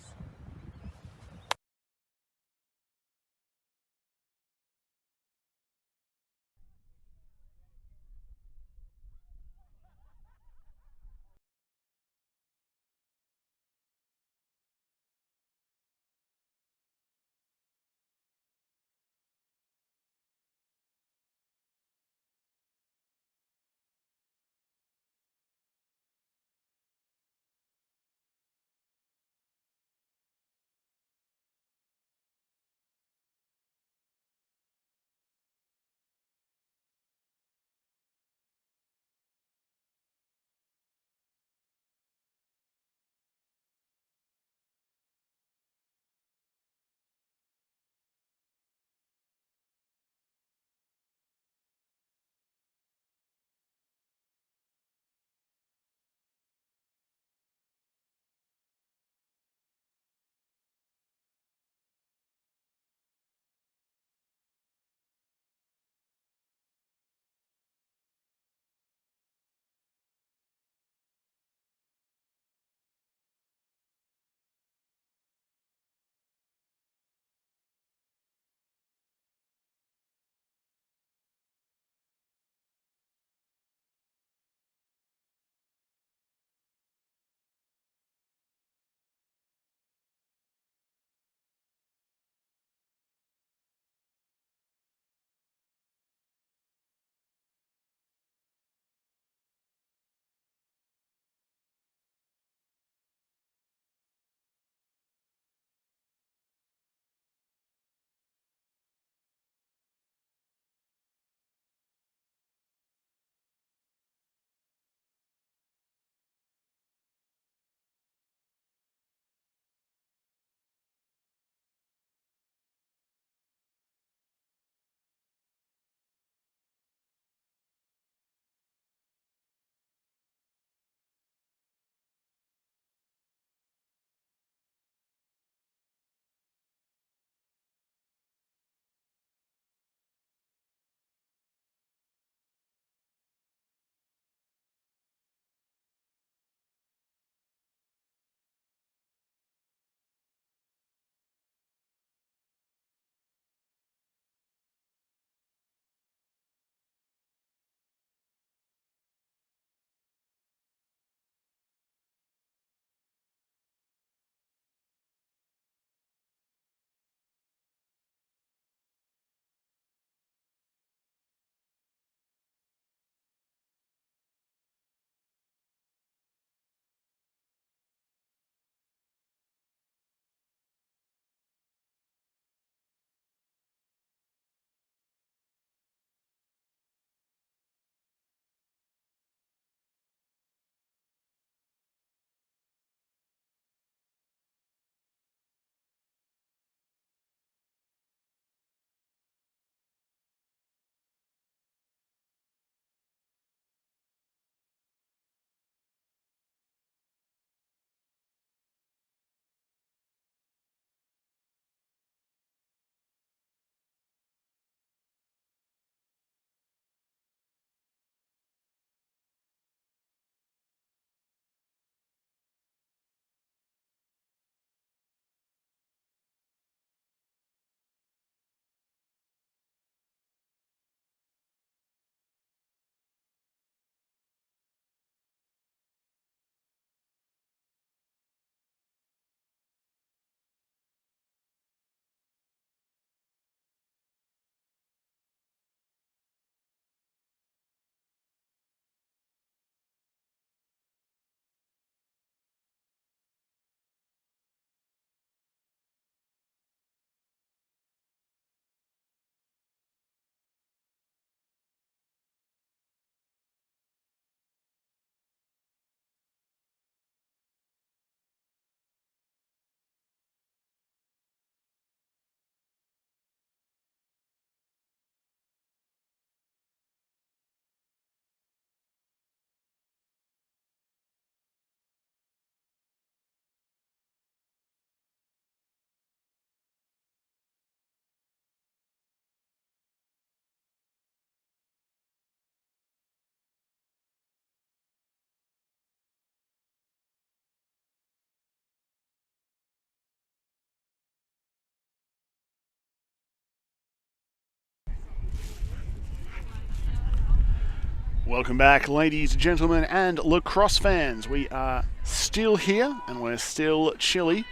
Welcome back, ladies, gentlemen, and lacrosse fans. We are still here, and we're still chilly.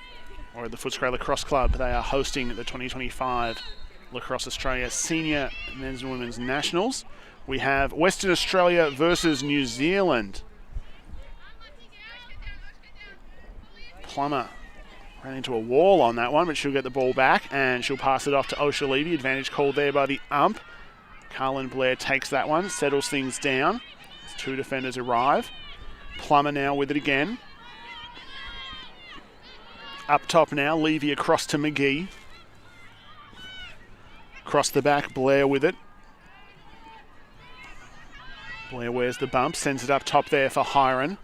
We're at the Footscray Lacrosse Club. They are hosting the 2025 Lacrosse Australia Senior Men's and Women's Nationals. We have Western Australia versus New Zealand. Plummer ran into a wall on that one, but she'll get the ball back, and she'll pass it off to Osha Levy. Advantage called there by the ump. Carlin Blair takes that one, settles things down. As two defenders arrive. Plummer now with it again. Up top now, Levy across to McGee. Across the back, Blair with it. Blair wears the bump, sends it up top there for Hiron.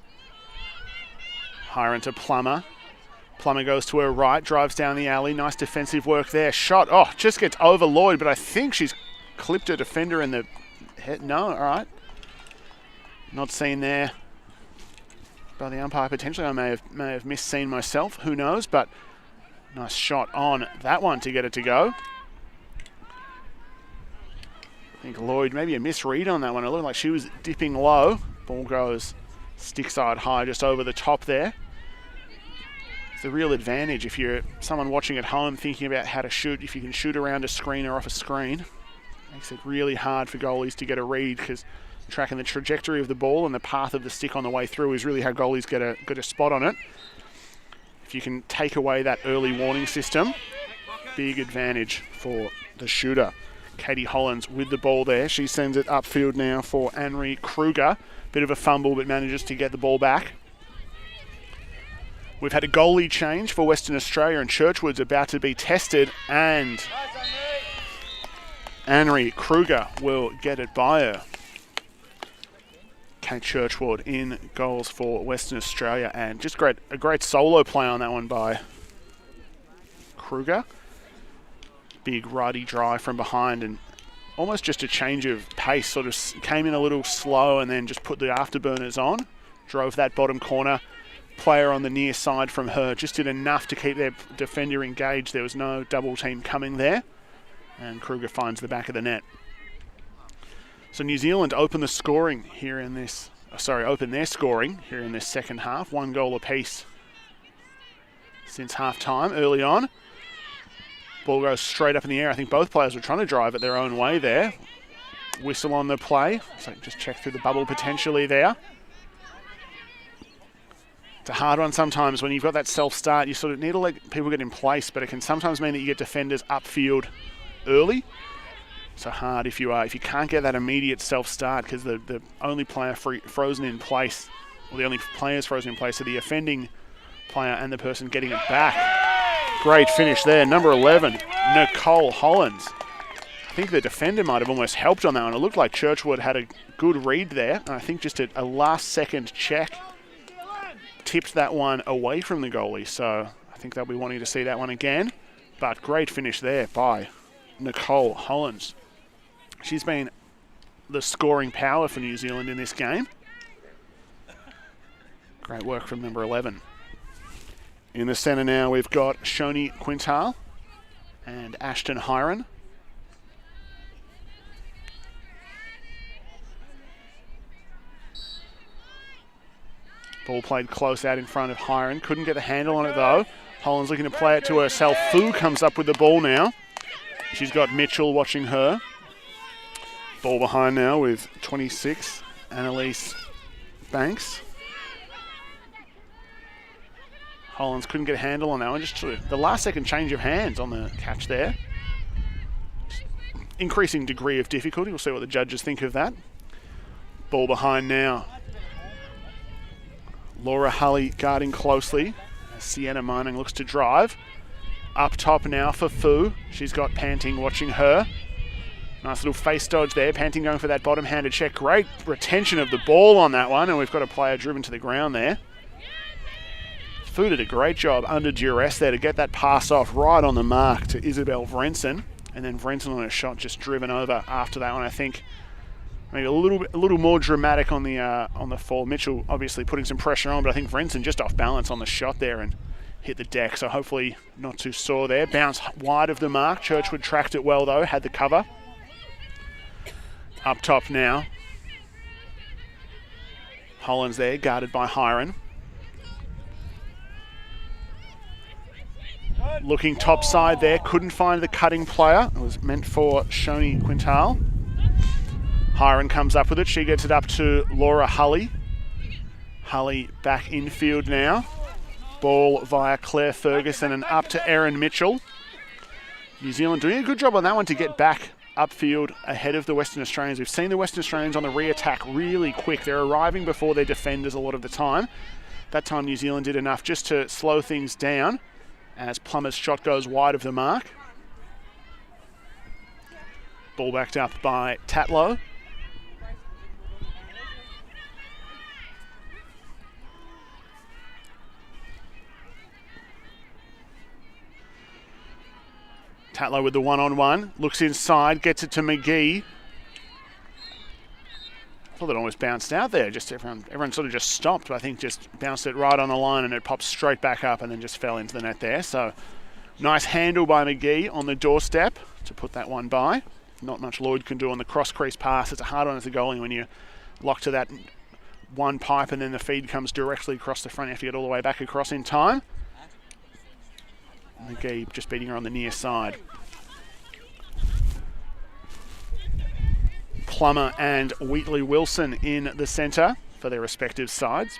Hiron to Plummer. Plummer goes to her right, drives down the alley. Nice defensive work there. Shot, just gets over Lloyd, but I think she's clipped a defender in the head. No, all right. Not seen there by the umpire. Potentially I may have misseen myself. Who knows? But nice shot on that one to get it to go. I think Lloyd, maybe a misread on that one. It looked like she was dipping low. Ball goes stick side high just over the top there. It's the real advantage if you're someone watching at home thinking about how to shoot. If you can shoot around a screen or off a screen, makes it really hard for goalies to get a read, because tracking the trajectory of the ball and the path of the stick on the way through is really how goalies get a spot on it. If you can take away that early warning system, big advantage for the shooter. Katie Hollins with the ball there. She sends it upfield now for Anne-Marie Kruger. Bit of a fumble, but manages to get the ball back. We've had a goalie change for Western Australia, and Churchwood's about to be tested, and Anne-Marie Kruger will get it by her. Kate Churchwood in goals for Western Australia, and just a great solo play on that one by Kruger. Big righty drive from behind, and almost just a change of pace. Sort of came in a little slow and then just put the afterburners on. Drove that bottom corner. Player on the near side from her just did enough to keep their defender engaged. There was no double team coming there, and Kruger finds the back of the net. So New Zealand open their scoring here in this second half. 1 goal apiece since half time early on. Ball goes straight up in the air. I think both players were trying to drive it their own way there. Whistle on the play. So just check through the bubble potentially there. It's a hard one sometimes when you've got that self-start. You sort of need to let people get in place, but it can sometimes mean that you get defenders upfield early. So hard if you can't get that immediate self-start, because the only player frozen in place, or the only players frozen in place, are the offending player and the person getting it back. Great finish there. Number 11, Nicole Hollins. I think the defender might have almost helped on that one. It looked like Churchwood had a good read there, and I think just a last-second check tipped that one away from the goalie. So I think they'll be wanting to see that one again. But great finish there by Nicole Hollins. She's been the scoring power for New Zealand in this game. Great work from number 11. In the centre now, we've got Shoni Quintal and Ashton Hiron. Ball played close out in front of Hiron. Couldn't get the handle on it though. Hollins looking to play it to herself. Fu comes up with the ball now. She's got Mitchell watching her. Ball behind now with 26, Annalise Banks. Hollins couldn't get a handle on that one. Just the last second change of hands on the catch there. Just increasing degree of difficulty. We'll see what the judges think of that. Ball behind now. Laura Hulley guarding closely as Sienna Mining looks to drive. Up top now for Fu. She's got Panting watching her. Nice little face dodge there. Panting going for that bottom-handed check. Great retention of the ball on that one, and we've got a player driven to the ground there. Fu did a great job under duress there to get that pass off right on the mark to Isabel Vrensen, and then Vrensen on a shot just driven over after that one. I think maybe a little more dramatic on the fall. Mitchell obviously putting some pressure on, but I think Vrensen just off balance on the shot there and hit the deck, so hopefully not too sore there. Bounce wide of the mark. Churchwood tracked it well though, had the cover. Up top now. Hollands there, guarded by Hiron. Looking top side there, couldn't find the cutting player. It was meant for Shoni Quintal. Hiron comes up with it. She gets it up to Laura Hulley. Hulley back infield now. Ball via Claire Ferguson and up to Erin Mitchell. New Zealand doing a good job on that one to get back upfield ahead of the Western Australians. We've seen the Western Australians on the re-attack really quick. They're arriving before their defenders a lot of the time. That time New Zealand did enough just to slow things down as Plummer's shot goes wide of the mark. Ball backed up by Tatlow. Tatlow with the one-on-one, looks inside, gets it to McGee. I thought it almost bounced out there. Just everyone sort of just stopped. I think just bounced it right on the line and it popped straight back up and then just fell into the net there. So nice handle by McGee on the doorstep to put that one by. Not much Lloyd can do on the cross-crease pass. It's a hard one as a goalie when you lock to that one pipe and then the feed comes directly across the front. You have to get all the way back across in time. McGee just beating her on the near side. Plummer and Wheatley Wilson in the centre for their respective sides.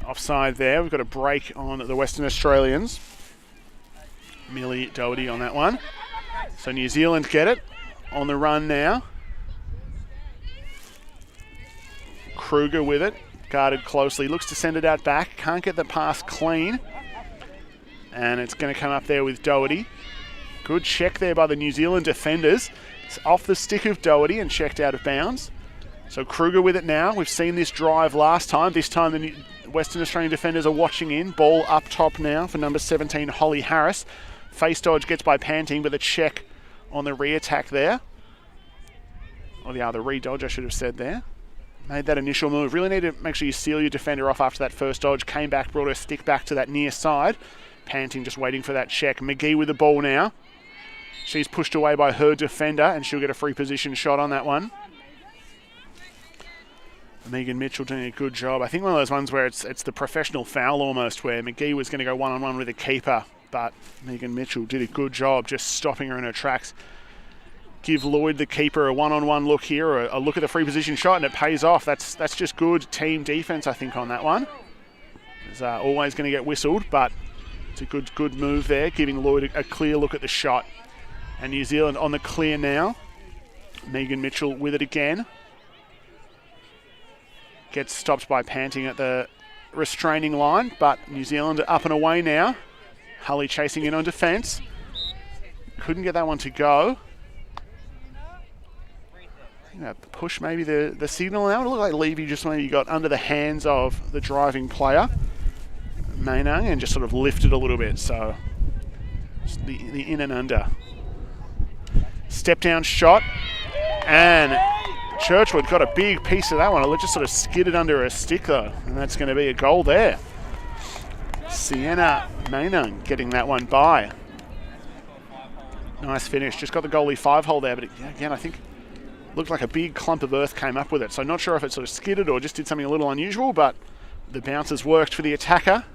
Offside there. We've got a break on the Western Australians. Millie Doherty on that one. So New Zealand get it on the run now. Kruger with it, guarded closely, looks to send it out back, can't get the pass clean. And it's going to come up there with Doherty. Good check there by the New Zealand defenders. It's off the stick of Doherty and checked out of bounds. So Kruger with it now. We've seen this drive last time. This time the Western Australian defenders are watching in. Ball up top now for number 17, Holly Harris. Face dodge gets by Panting, but the check on the re-attack there. Or the other re-dodge, I should have said there. Made that initial move. Really need to make sure you seal your defender off after that first dodge. Came back, brought her stick back to that near side. Panting just waiting for that check. McGee with the ball now. She's pushed away by her defender and she'll get a free position shot on that one. Megan Mitchell doing a good job. I think one of those ones where it's the professional foul almost, where McGee was going to go one-on-one with a keeper, but Megan Mitchell did a good job just stopping her in her tracks. Give Lloyd, the keeper, a one-on-one look here, or a look at the free position shot, and it pays off. That's just good team defense, I think, on that one. It's always going to get whistled, but it's a good move there, giving Lloyd a clear look at the shot. And New Zealand on the clear now. Megan Mitchell with it again. Gets stopped by Panting at the restraining line, but New Zealand are up and away now. Hulley chasing in on defence. Couldn't get that one to go. Push maybe the signal now. It looked like Levy just maybe got under the hands of the driving player, Mainang, and just sort of lifted a little bit. So just the in and under. Step down shot, and Churchwood got a big piece of that one. It just sort of skidded under her stick though, and that's going to be a goal there. Sienna Mainang getting that one by. Nice finish. Just got the goalie 5-hole there, but again, I think looked like a big clump of earth came up with it. So not sure if it sort of skidded or just did something a little unusual, but the bounces worked for the attacker.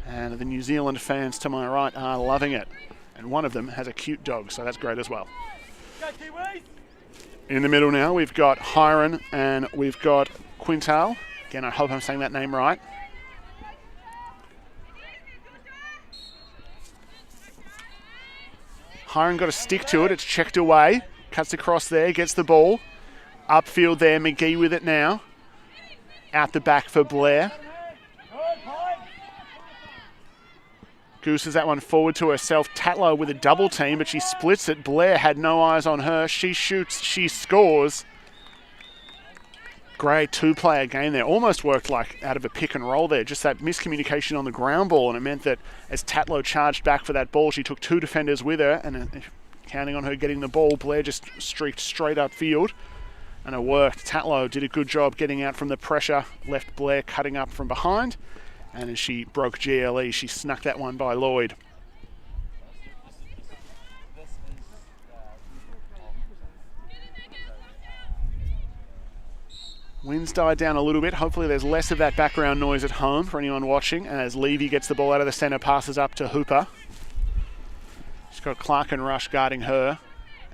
And the New Zealand fans to my right are loving it. And one of them has a cute dog, so that's great as well. In the middle now, we've got Hiron and we've got Quintal. Again, I hope I'm saying that name right. Hiron got a stick to it. It's checked away. Cuts across there, gets the ball. Upfield there, McGee with it now. Out the back for Blair. Gooses that one forward to herself. Tatlow with a double team, but she splits it. Blair had no eyes on her. She shoots, she scores. Great two-player game there. Almost worked like out of a pick and roll there. Just that miscommunication on the ground ball, and it meant that as Tatlow charged back for that ball, she took two defenders with her, and counting on her getting the ball, Blair just streaked straight upfield, and it worked. Tatlow did a good job getting out from the pressure, left Blair cutting up from behind, And as she broke GLE, she snuck that one by Lloyd. Wind's died down a little bit. Hopefully there's less of that background noise at home for anyone watching. As Levy gets the ball out of the centre, passes up to Hooper. She's got Clark and Rush guarding her.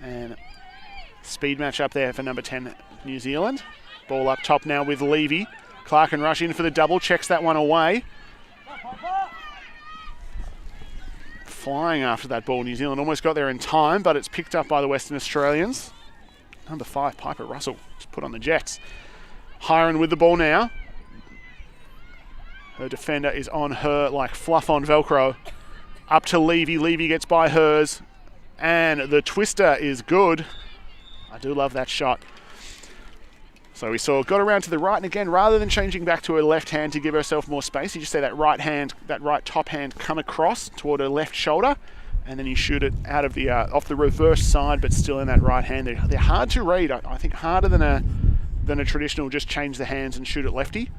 And speed match up there for number 10, New Zealand. Ball up top now with Levy. Clark and Rush in for the double, checks that one away. Flying after that ball, New Zealand almost got there in time, but it's picked up by the Western Australians. Number 5, Piper Russell, just put on the Jets. Hiron with the ball now. Her defender is on her like fluff on Velcro. Up to Levy. Levy gets by hers. And the twister is good. I do love that shot. So we saw, got around to the right, and again, rather than changing back to her left hand to give herself more space, you just say that right hand, that right top hand come across toward her left shoulder, and then you shoot it out of the off the reverse side, but still in that right hand. They're hard to read. I think harder than a traditional just change the hands and shoot it lefty.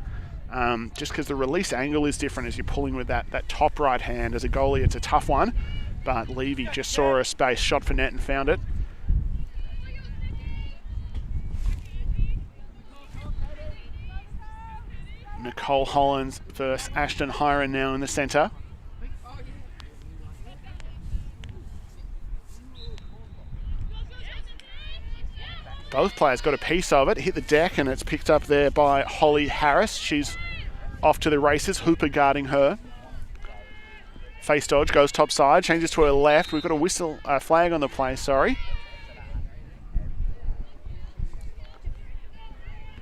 Just because the release angle is different as you're pulling with that top right hand. As a goalie, it's a tough one, but Levy just saw her space, shot for net and found it. Nicole Hollins versus Ashton Hiron now in the centre. Both players got a piece of it, hit the deck, and it's picked up there by Holly Harris. She's off to the races, Hooper guarding her. Face dodge, goes top side, changes to her left. We've got a whistle, flag on the play, sorry.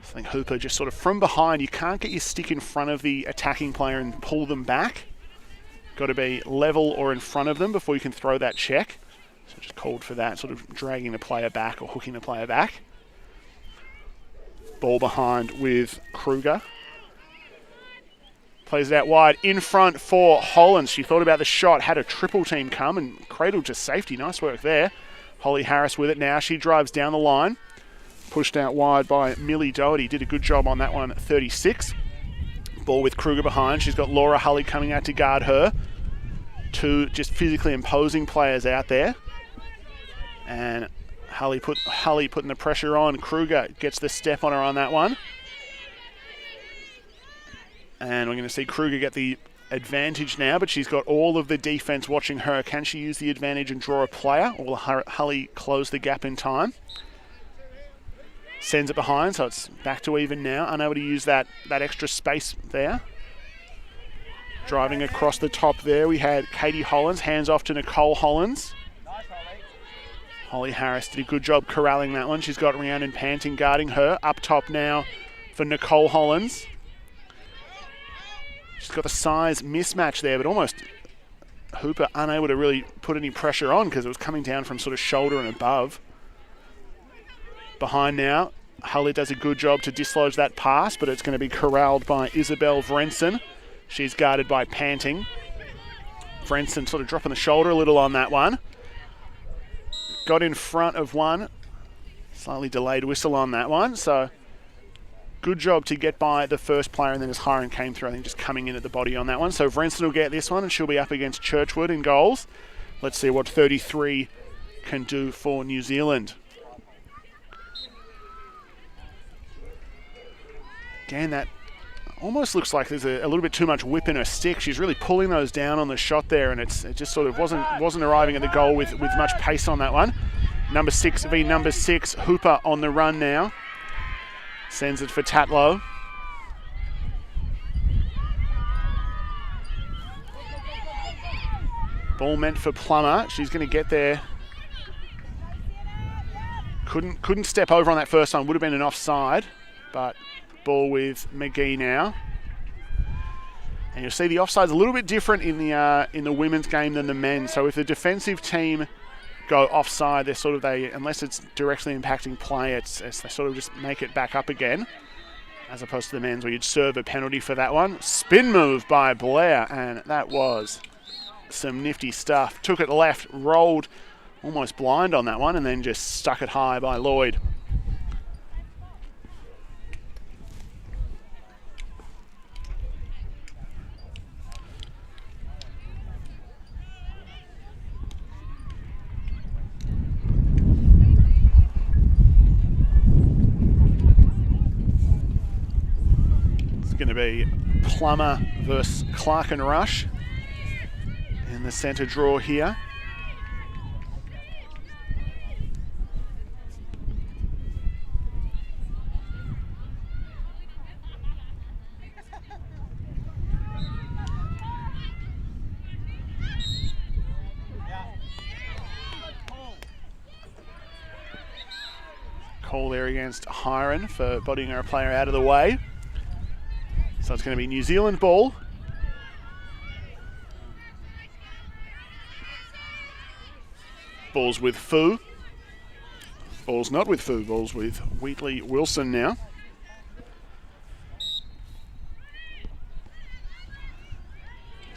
I think Hooper just sort of from behind, you can't get your stick in front of the attacking player and pull them back. Got to be level or in front of them before you can throw that check. So just called for that, sort of dragging the player back or hooking the player back. Ball behind with Kruger. Plays it out wide, in front for Hollins. She thought about the shot, had a triple team come and cradled to safety. Nice work there. Holly Harris with it now. She drives down the line. Pushed out wide by Millie Doherty. Did a good job on that one, 36. Ball with Kruger behind. She's got Laura Hulley coming out to guard her. Two just physically imposing players out there. And Hulley putting the pressure on. Kruger gets the step on her on that one. And we're going to see Kruger get the advantage now, but she's got all of the defense watching her. Can she use the advantage and draw a player, or will Hulley close the gap in time? Sends it behind, so it's back to even now. Unable to use that extra space there. Driving across the top there, we had Katie Hollins. Hands off to Nicole Hollins. Nice, Holly Harris did a good job corralling that one. She's got Rhiannon Panting guarding her. Up top now for Nicole Hollins. She's got the size mismatch there, but almost Hooper unable to really put any pressure on because it was coming down from sort of shoulder and above. Behind now, Hulley does a good job to dislodge that pass, but it's going to be corralled by Isabel Vrensen. She's guarded by Panting. Vrensen sort of dropping the shoulder a little on that one. Got in front of one. Slightly delayed whistle on that one, so good job to get by the first player, and then as Hiron came through, I think just coming in at the body on that one. So Vrensen will get this one, and she'll be up against Churchwood in goals. Let's see what 33 can do for New Zealand. Again, that almost looks like there's a little bit too much whip in her stick. She's really pulling those down on the shot there, and it just sort of wasn't arriving at the goal with much pace on that one. Number 6 v number 6, Hooper on the run now. Sends it for Tatlow. Ball meant for Plummer. She's going to get there. Couldn't step over on that first one. Would have been an offside, but ball with McGee now. And you'll see the offside's a little bit different in the women's game than the men's. So if the defensive team go offside, unless it's directly impacting play, they sort of just make it back up again, as opposed to the men's where you'd serve a penalty for that one. Spin move by Blair, and that was some nifty stuff. Took it left, rolled almost blind on that one, and then just stuck it high by Lloyd. It's going to be Plummer versus Clark and Rush in the centre draw here. Call there against Hiron for bodying our player out of the way. So it's going to be New Zealand ball. Ball's with Fu. Ball's not with Fu, ball's with Wheatley Wilson now.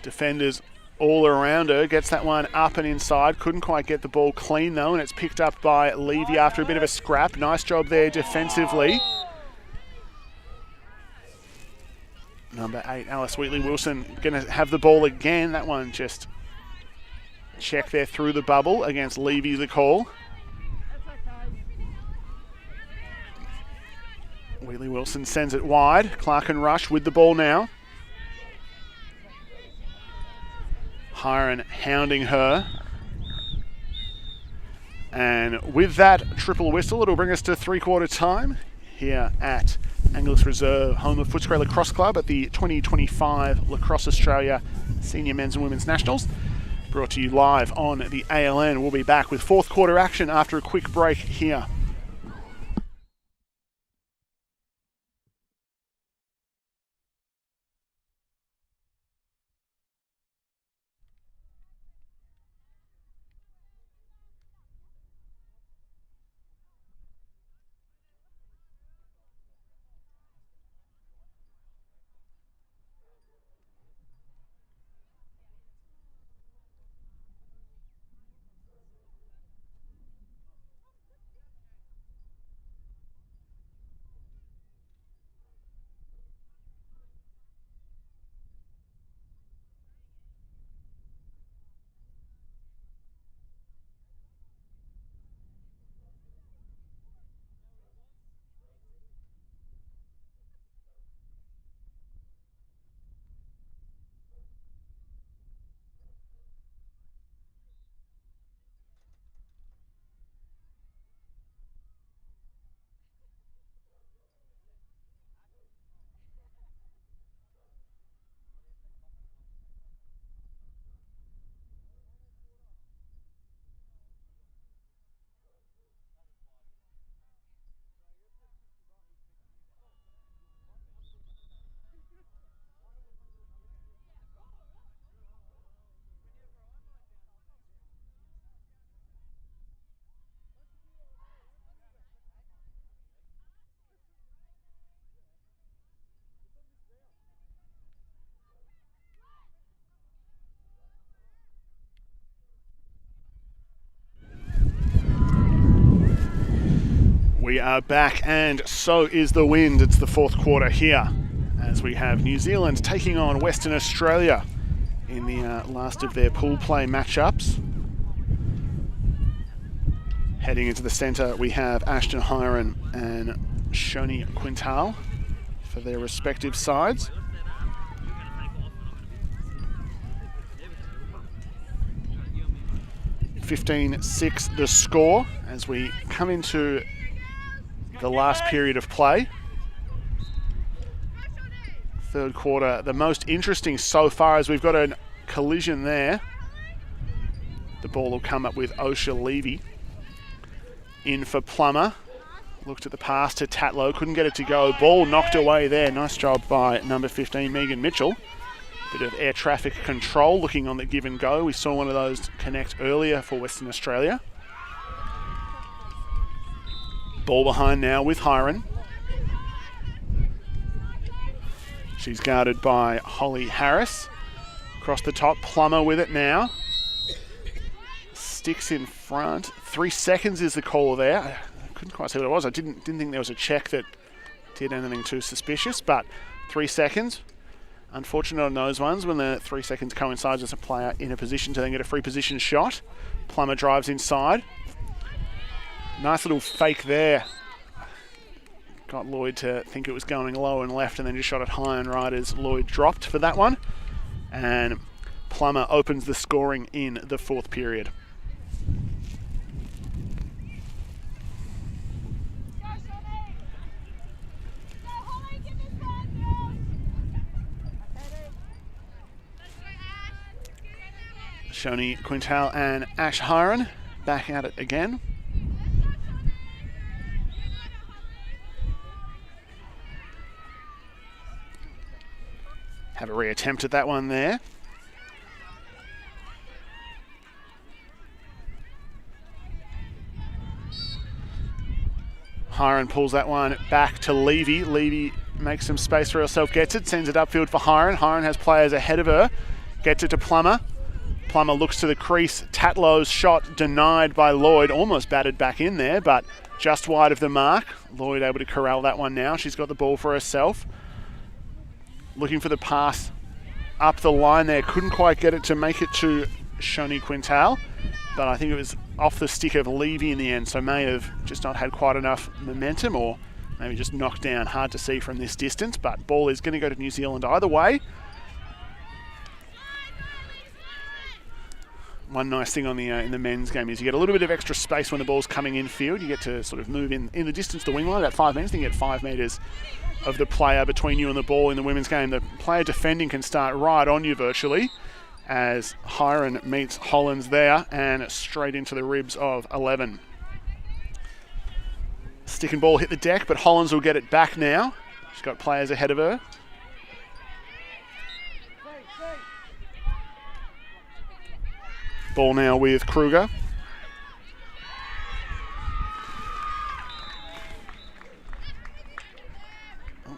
Defenders all around her, gets that one up and inside. Couldn't quite get the ball clean though, and it's picked up by Levy after a bit of a scrap. Nice job there defensively. Number 8, Alice Wheatley Wilson, going to have the ball again. That one just check there through the bubble against Levy, the call. Wheatley Wilson sends it wide. Clark and Rush with the ball now. Hiron hounding her. And with that triple whistle, it'll bring us to three-quarter time here at Angliss Reserve, home of Footscray Lacrosse Club at the 2025 Lacrosse Australia Senior Men's and Women's Nationals. Brought to you live on the ALN. We'll be back with fourth quarter action after a quick break here. We are back, and so is the wind. It's the fourth quarter here as we have New Zealand taking on Western Australia in the last of their pool play matchups. Heading into the centre, we have Ashton Hiron and Shoni Quintal for their respective sides. (15-6) the score as we come into the last period of play. Third quarter, the most interesting so far, as we've got a collision there. The ball will come up with Osha Levy. In for Plummer. Looked at the pass to Tatlow, couldn't get it to go. Ball knocked away there. Nice job by number 15, Megan Mitchell. Bit of air traffic control looking on the give and go. We saw one of those connect earlier for Western Australia. Ball behind now with Hiron. She's guarded by Holly Harris. Across the top, Plummer with it now. Sticks in front. 3 seconds is the call there. I couldn't quite see what it was. I didn't think there was a check that did anything too suspicious, but 3 seconds. Unfortunate on those ones when the 3 seconds coincides with a player in a position to then get a free position shot. Plummer drives inside. Nice little fake there. got Lloyd to think it was going low and left and then just shot it high and right as Lloyd dropped for that one. And Plummer opens the scoring in the fourth period. Shoni Quintal and Ash Hiron back at it again. Have a reattempt at that one there. Hiron pulls that one back to Levy. Levy makes some space for herself, gets it, sends it upfield for Hiron. Hiron has players ahead of her, gets it to Plummer. Plummer looks to the crease. Tatlow's shot denied by Lloyd. Almost batted back in there, but just wide of the mark. Lloyd able to corral that one now. She's got the ball for herself. Looking for the pass up the line there. Couldn't quite get it to make it to Shoni Quintal, but I think it was off the stick of Levy in the end, so may have just not had quite enough momentum or maybe just knocked down. Hard to see from this distance, but ball is going to go to New Zealand either way. One nice thing on the in the men's game is you get a little bit of extra space when the ball's coming in field. You get to sort of move in the distance to the wing line, about 5 metres. You get 5 metres of the player between you and the ball. In the women's game, the player defending can start right on you virtually, as Hiron meets Hollands there and straight into the ribs of 11. Stick and ball hit the deck, but Hollands will get it back now. She's got players ahead of her. Ball now with Kruger.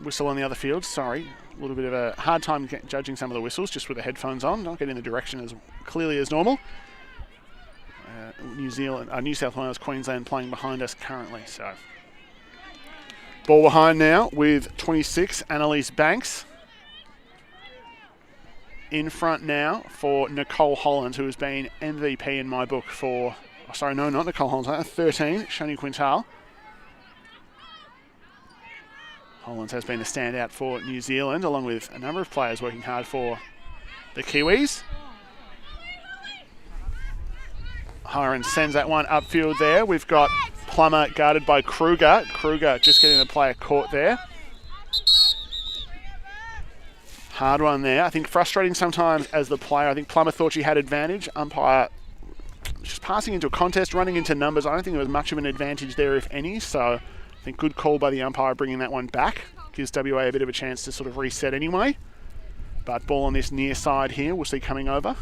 Whistle on the other field, sorry. A little bit of a hard time judging some of the whistles just with the headphones on. Not getting the direction as clearly as normal. New South Wales, Queensland playing behind us currently. So, ball behind now with 26, Annalise Banks. In front now for Nicole Hollands, who has been MVP in my book for... Oh, sorry, no, not Nicole Hollands. 13, Shoni Quintal. Hollands has been a standout for New Zealand, along with a number of players working hard for the Kiwis. Hiron sends that one upfield there. We've got Plummer guarded by Kruger. Kruger just getting the player caught there. Hard one there. I think frustrating sometimes as the player. I think Plummer thought she had advantage. Umpire just passing into a contest, running into numbers. I don't think there was much of an advantage there, if any. So I think good call by the umpire bringing that one back. Gives WA a bit of a chance to sort of reset anyway. But ball on this near side here. We'll see coming over.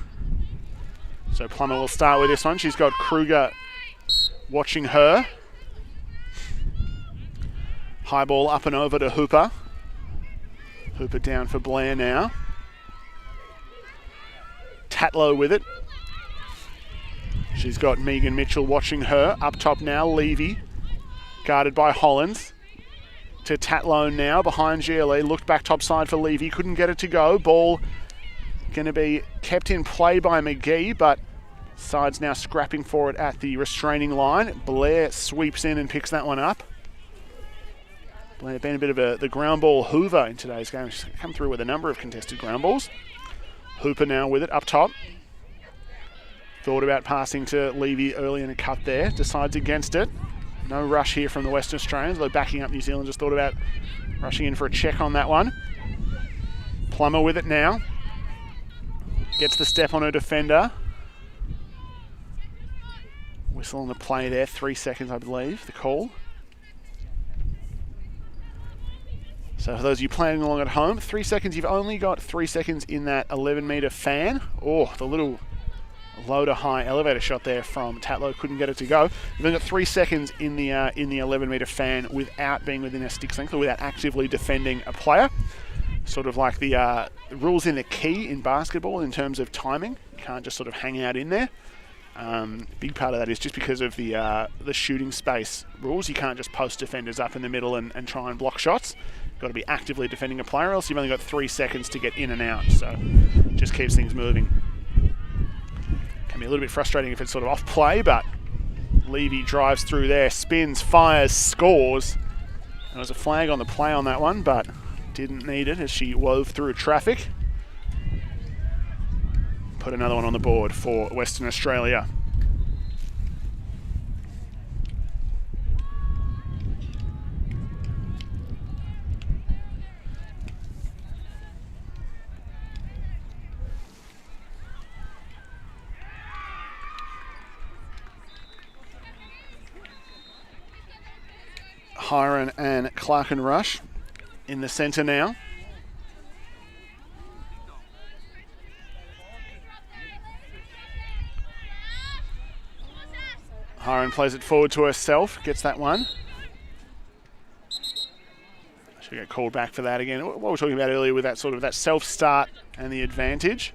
So Plummer will start with this one. She's got Kruger watching her. High ball up and over to Hooper. Hooper down for Blair now. Tatlow with it. She's got Megan Mitchell watching her. Up top now, Levy. Guarded by Hollands. To Tatlow now, behind GLE. Looked back top side for Levy. Couldn't get it to go. Ball going to be kept in play by McGee, but side's now scrapping for it at the restraining line. Blair sweeps in and picks that one up. Blair been a bit of the ground ball hoover in today's game. She's come through with a number of contested ground balls. Hooper now with it up top. Thought about passing to Levy early in a cut there. Decides against it. No rush here from the Western Australians, though backing up New Zealand. Just thought about rushing in for a check on that one. Plummer with it now. Gets the step on her defender. Whistle on the play there. 3 seconds, I believe, the call. So for those of you playing along at home, 3 seconds, you've only got 3 seconds in that 11-metre fan. Oh, the little low to high elevator shot there from Tatlow, couldn't get it to go. You've only got 3 seconds in the 11-metre fan without being within a stick's length or without actively defending a player. Sort of like the rules in the key in basketball in terms of timing. You can't just sort of hang out in there. Big part of that is just because of the shooting space rules. You can't just post defenders up in the middle and try and block shots. You've got to be actively defending a player, else you've only got 3 seconds to get in and out. So just keeps things moving. Can be a little bit frustrating if it's sort of off play, but Levy drives through there, spins, fires, scores. There was a flag on the play on that one, but didn't need it as she wove through traffic. Put another one on the board for Western Australia. Hiron and Clark-and-Rush in the centre now. Hiron plays it forward to herself, gets that one. She'll get called back for that again. What we were talking about earlier with that sort of that self-start and the advantage.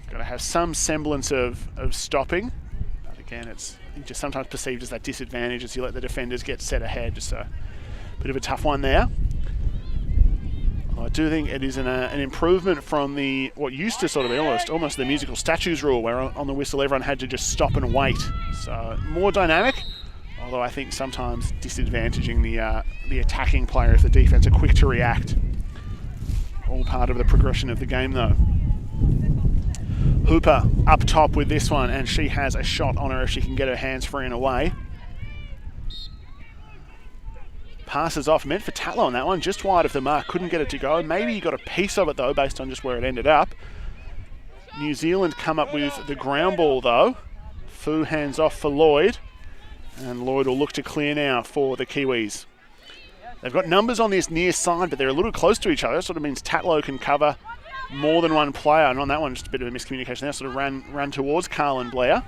Got to have some semblance of stopping. But again, it's just sometimes perceived as that disadvantage as you let the defenders get set ahead. Just a bit of a tough one there. I do think it is an improvement from what used to sort of be almost the musical statues rule, where on the whistle everyone had to just stop and wait. So more dynamic, although I think sometimes disadvantaging the attacking player if the defense are quick to react. All part of the progression of the game though. Hooper up top with this one, and she has a shot on her if she can get her hands free and away. Passes off, meant for Tatlow on that one, just wide of the mark, couldn't get it to go. Maybe he got a piece of it though, based on just where it ended up. New Zealand come up with the ground ball though. Fu hands off for Lloyd, and Lloyd will look to clear now for the Kiwis. They've got numbers on this near side, but they're a little close to each other. That sort of means Tatlow can cover more than one player, and on that one, just a bit of a miscommunication there, sort of ran towards Carlin Blair.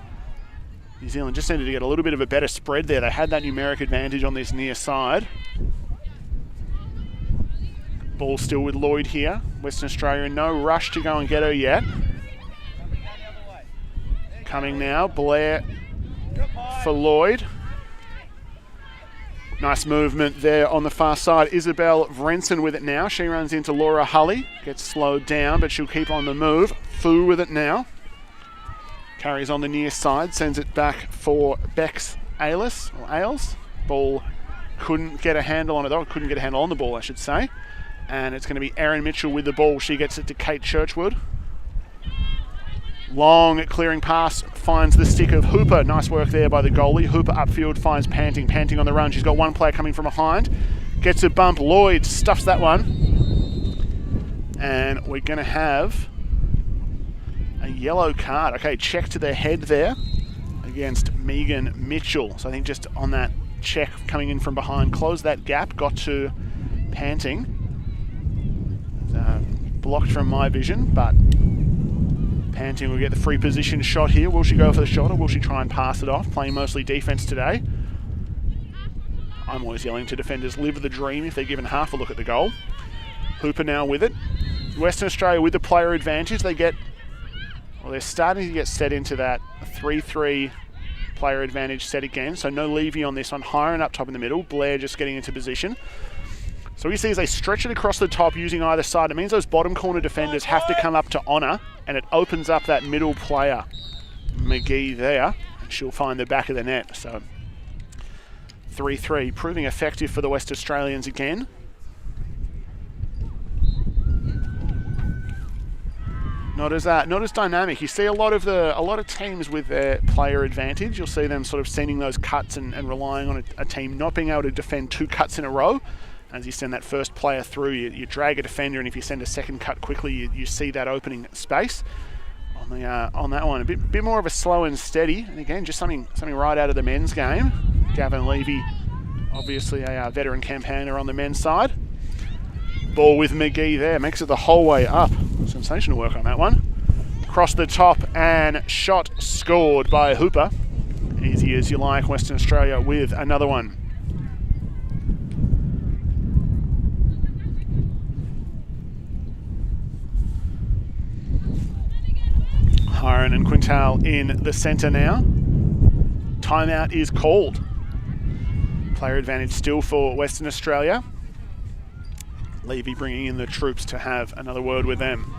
New Zealand just needed to get a little bit of a better spread there. They had that numeric advantage on this near side. Ball still with Lloyd here. Western Australia in no rush to go and get her yet. Coming now, Blair for Lloyd. Nice movement there on the far side. Isabel Vrensen with it now. She runs into Laura Hulley. Gets slowed down, but she'll keep on the move. Fu with it now. Carries on the near side, sends it back for Bex Ailes. Ball couldn't get a handle on it though. Couldn't get a handle on the ball, I should say. And it's going to be Erin Mitchell with the ball. She gets it to Kate Churchwood. Long clearing pass finds the stick of Hooper. Nice work there by the goalie. Hooper upfield finds Panting. Panting on the run. She's got one player coming from behind. Gets a bump. Lloyd stuffs that one. And we're going to have a yellow card. Okay, check to the head there against Megan Mitchell. So I think just on that check coming in from behind, closed that gap, got to Panting. Blocked from my vision, but Panting will get the free position shot here. Will she go for the shot or will she try and pass it off? Playing mostly defense today. I'm always yelling to defenders, live the dream if they're given half a look at the goal. Hooper now with it. Western Australia with the player advantage. They're starting to get set into that 3-3 player advantage set again. So no Levy on this one. Hiron up top in the middle. Blair just getting into position. So what you see is they stretch it across the top using either side. It means those bottom corner defenders have to come up to honour, and it opens up that middle player, McGee there, and she'll find the back of the net. So 3-3, proving effective for the West Australians again. Not as dynamic. You see a lot of teams with their player advantage. You'll see them sort of sending those cuts and relying on a team not being able to defend two cuts in a row. As you send that first player through, you drag a defender, and if you send a second cut quickly, you see that opening space. On that one, a bit more of a slow and steady, and again, just something right out of the men's game. Gavin Levy, obviously a veteran campaigner on the men's side. Ball with McGee there, makes it the whole way up. Sensational work on that one. Across the top, and shot scored by Hooper. Easy as you like, Western Australia with another one. Hiron and Quintal in the centre now. Timeout is called. Player advantage still for Western Australia. Levy bringing in the troops to have another word with them.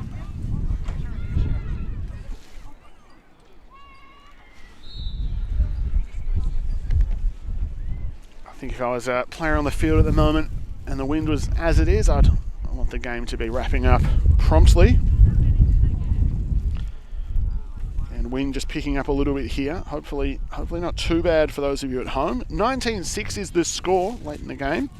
I think if I was a player on the field at the moment, and the wind was as it is, I want the game to be wrapping up promptly. And wind just picking up a little bit here. Hopefully not too bad for those of you at home. 19-6 is the score late in the game.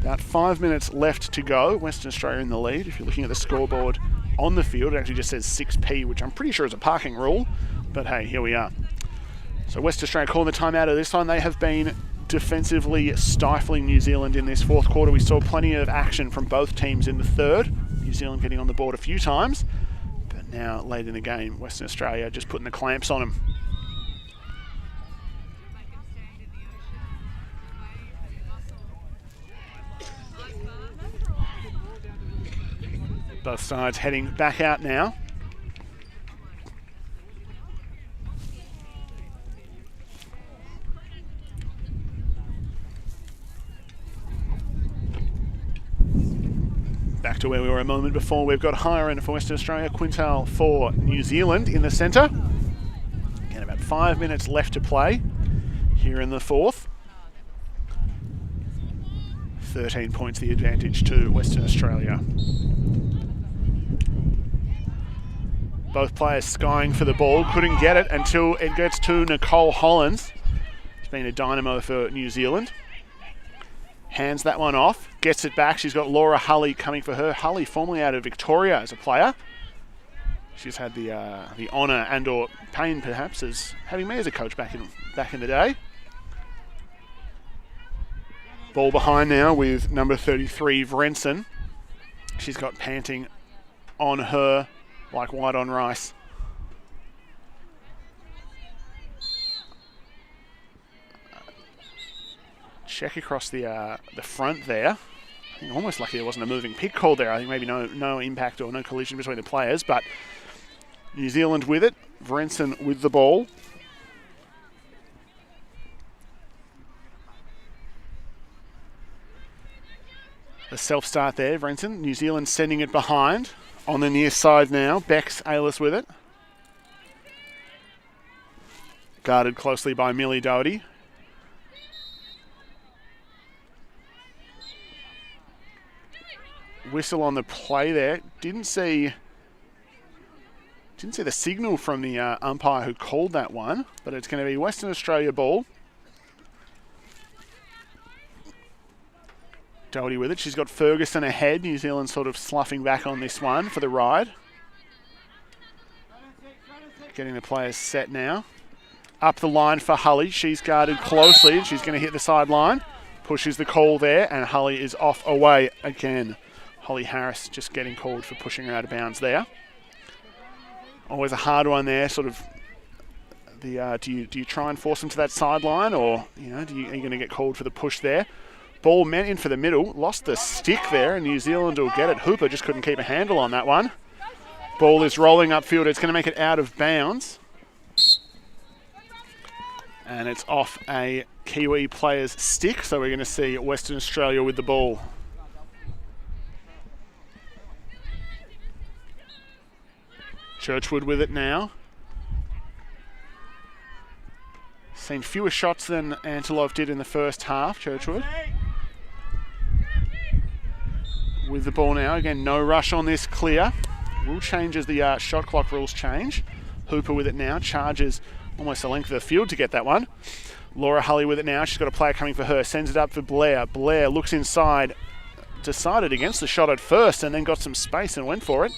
About 5 minutes left to go. Western Australia in the lead. If you're looking at the scoreboard on the field, it actually just says 6p, which I'm pretty sure is a parking rule. But hey, here we are. So Western Australia calling the timeout at this time. They have been defensively stifling New Zealand in this fourth quarter. We saw plenty of action from both teams in the third. New Zealand getting on the board a few times. But now, late in the game, Western Australia just putting the clamps on them. Both sides heading back out now. Back to where we were a moment before. We've got Hiren for Western Australia, Quintal for New Zealand in the centre. Again, about 5 minutes left to play here in the fourth. 13 points the advantage to Western Australia. Both players skying for the ball, couldn't get it until it gets to Nicole Hollins. She's been a dynamo for New Zealand. Hands that one off, gets it back. She's got Laura Hulley coming for her. Hulley, formerly out of Victoria as a player. She's had the honour and/or pain, perhaps, as having me as a coach back in the day. Ball behind now with number 33, Vrensen. She's got panting on her like white on rice. Check across the front there. I think almost lucky there wasn't a moving pick call there. I think maybe no impact or no collision between the players, but New Zealand with it. Vrensen with the ball. The self-start there, Vrensen. New Zealand sending it behind. On the near side now, Bex Angliss with it. Guarded closely by Millie Doherty. Whistle on the play there. Didn't see the signal from the umpire who called that one, but it's going to be Western Australia ball. Doherty with it. She's got Ferguson ahead. New Zealand sort of sloughing back on this one for the ride. Getting the players set now. Up the line for Hulley. She's guarded closely. She's going to hit the sideline. Pushes the call there, and Hulley is off away again. Holly Harris just getting called for pushing her out of bounds there. Always a hard one there, sort of. Do you try and force them to that sideline, or are you going to get called for the push there? Ball meant in for the middle, lost the stick there, and New Zealand will get it. Hooper just couldn't keep a handle on that one. Ball is rolling upfield. It's going to make it out of bounds. And it's off a Kiwi player's stick, so we're going to see Western Australia with the ball. Churchwood with it now. Seen fewer shots than Antilov did in the first half, Churchwood. With the ball now. Again, no rush on this, clear. Rule change as the shot clock rules change. Hooper with it now. Charges almost the length of the field to get that one. Laura Hulley with it now. She's got a player coming for her. Sends it up for Blair. Blair looks inside. Decided against the shot at first and then got some space and went for it.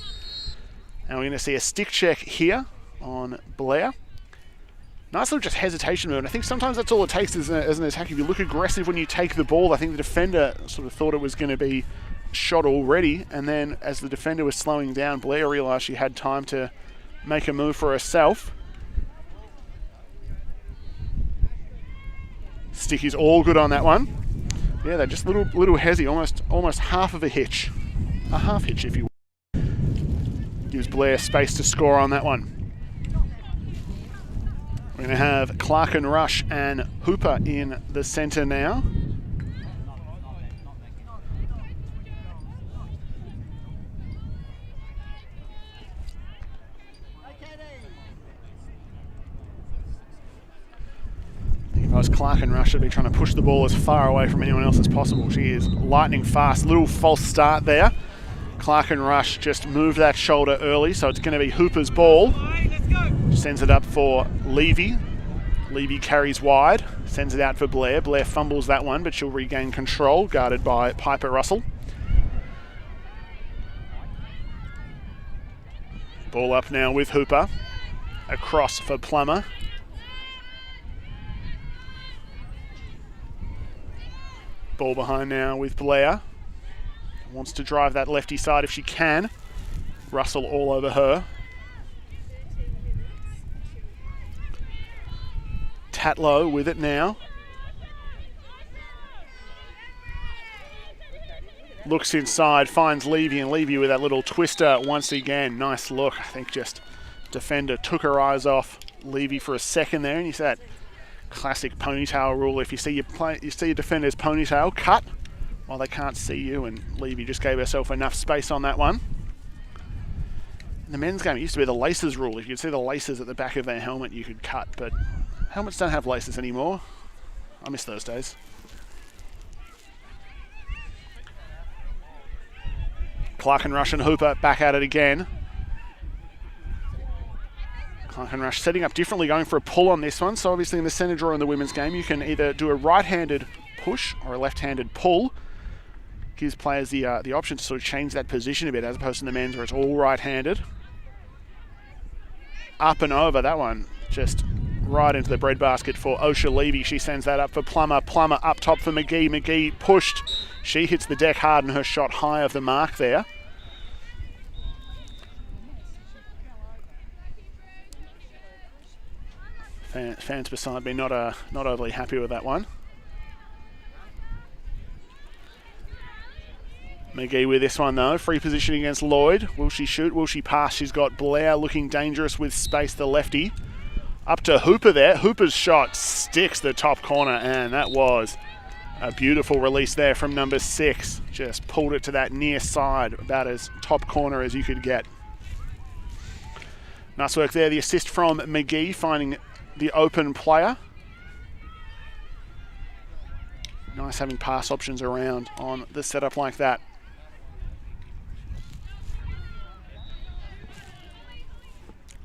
And we're going to see a stick check here on Blair. Nice little just hesitation move. And I think sometimes that's all it takes as an attack. If you look aggressive when you take the ball, I think the defender sort of thought it was going to be shot already. And then as the defender was slowing down, Blair realised she had time to make a move for herself. Stick is all good on that one. Yeah, they're just little hezzy, almost half of a hitch. A half hitch, if you will. Gives Blair space to score on that one. We're going to have Clark and Rush and Hooper in the centre now. Otherwise, Clark and Rush should be trying to push the ball as far away from anyone else as possible. She is lightning fast. Little false start there. Clark and Rush just moved that shoulder early, so it's going to be Hooper's ball. Sends it up for Levy. Levy carries wide, sends it out for Blair. Blair fumbles that one, but she'll regain control, guarded by Piper Russell. Ball up now with Hooper. Across for Plummer. Ball behind now with Blair. Wants to drive that lefty side if she can. Russell all over her. Tatlow with it now. Looks inside, finds Levy, and Levy with that little twister once again. Nice look. I think just defender took her eyes off Levy for a second there, and you see that classic ponytail rule. If you see your defender's ponytail, cut while they can't see you, and Levy just gave herself enough space on that one. In the men's game, it used to be the laces rule. If you could see the laces at the back of their helmet, you could cut, but helmets don't have laces anymore. I miss those days. Clark and Rush and Hooper back at it again. Clark and Rush setting up differently, going for a pull on this one. So obviously in the centre draw in the women's game, you can either do a right-handed push or a left-handed pull. Gives players the option to sort of change that position a bit, as opposed to the men's where it's all right-handed. Up and over, that one just right into the breadbasket for Osha Levy. She sends that up for Plummer. Plummer up top for McGee. McGee pushed. She hits the deck hard and her shot high of the mark there. Fans beside me not overly happy with that one. McGee with this one though. Free position against Lloyd. Will she shoot? Will she pass? She's got Blair looking dangerous with space, the lefty. Up to Hooper there. Hooper's shot sticks the top corner, and that was a beautiful release there from number 6. Just pulled it to that near side, about as top corner as you could get. Nice work there. The assist from McGee, finding the open player. Nice having pass options around on the setup like that.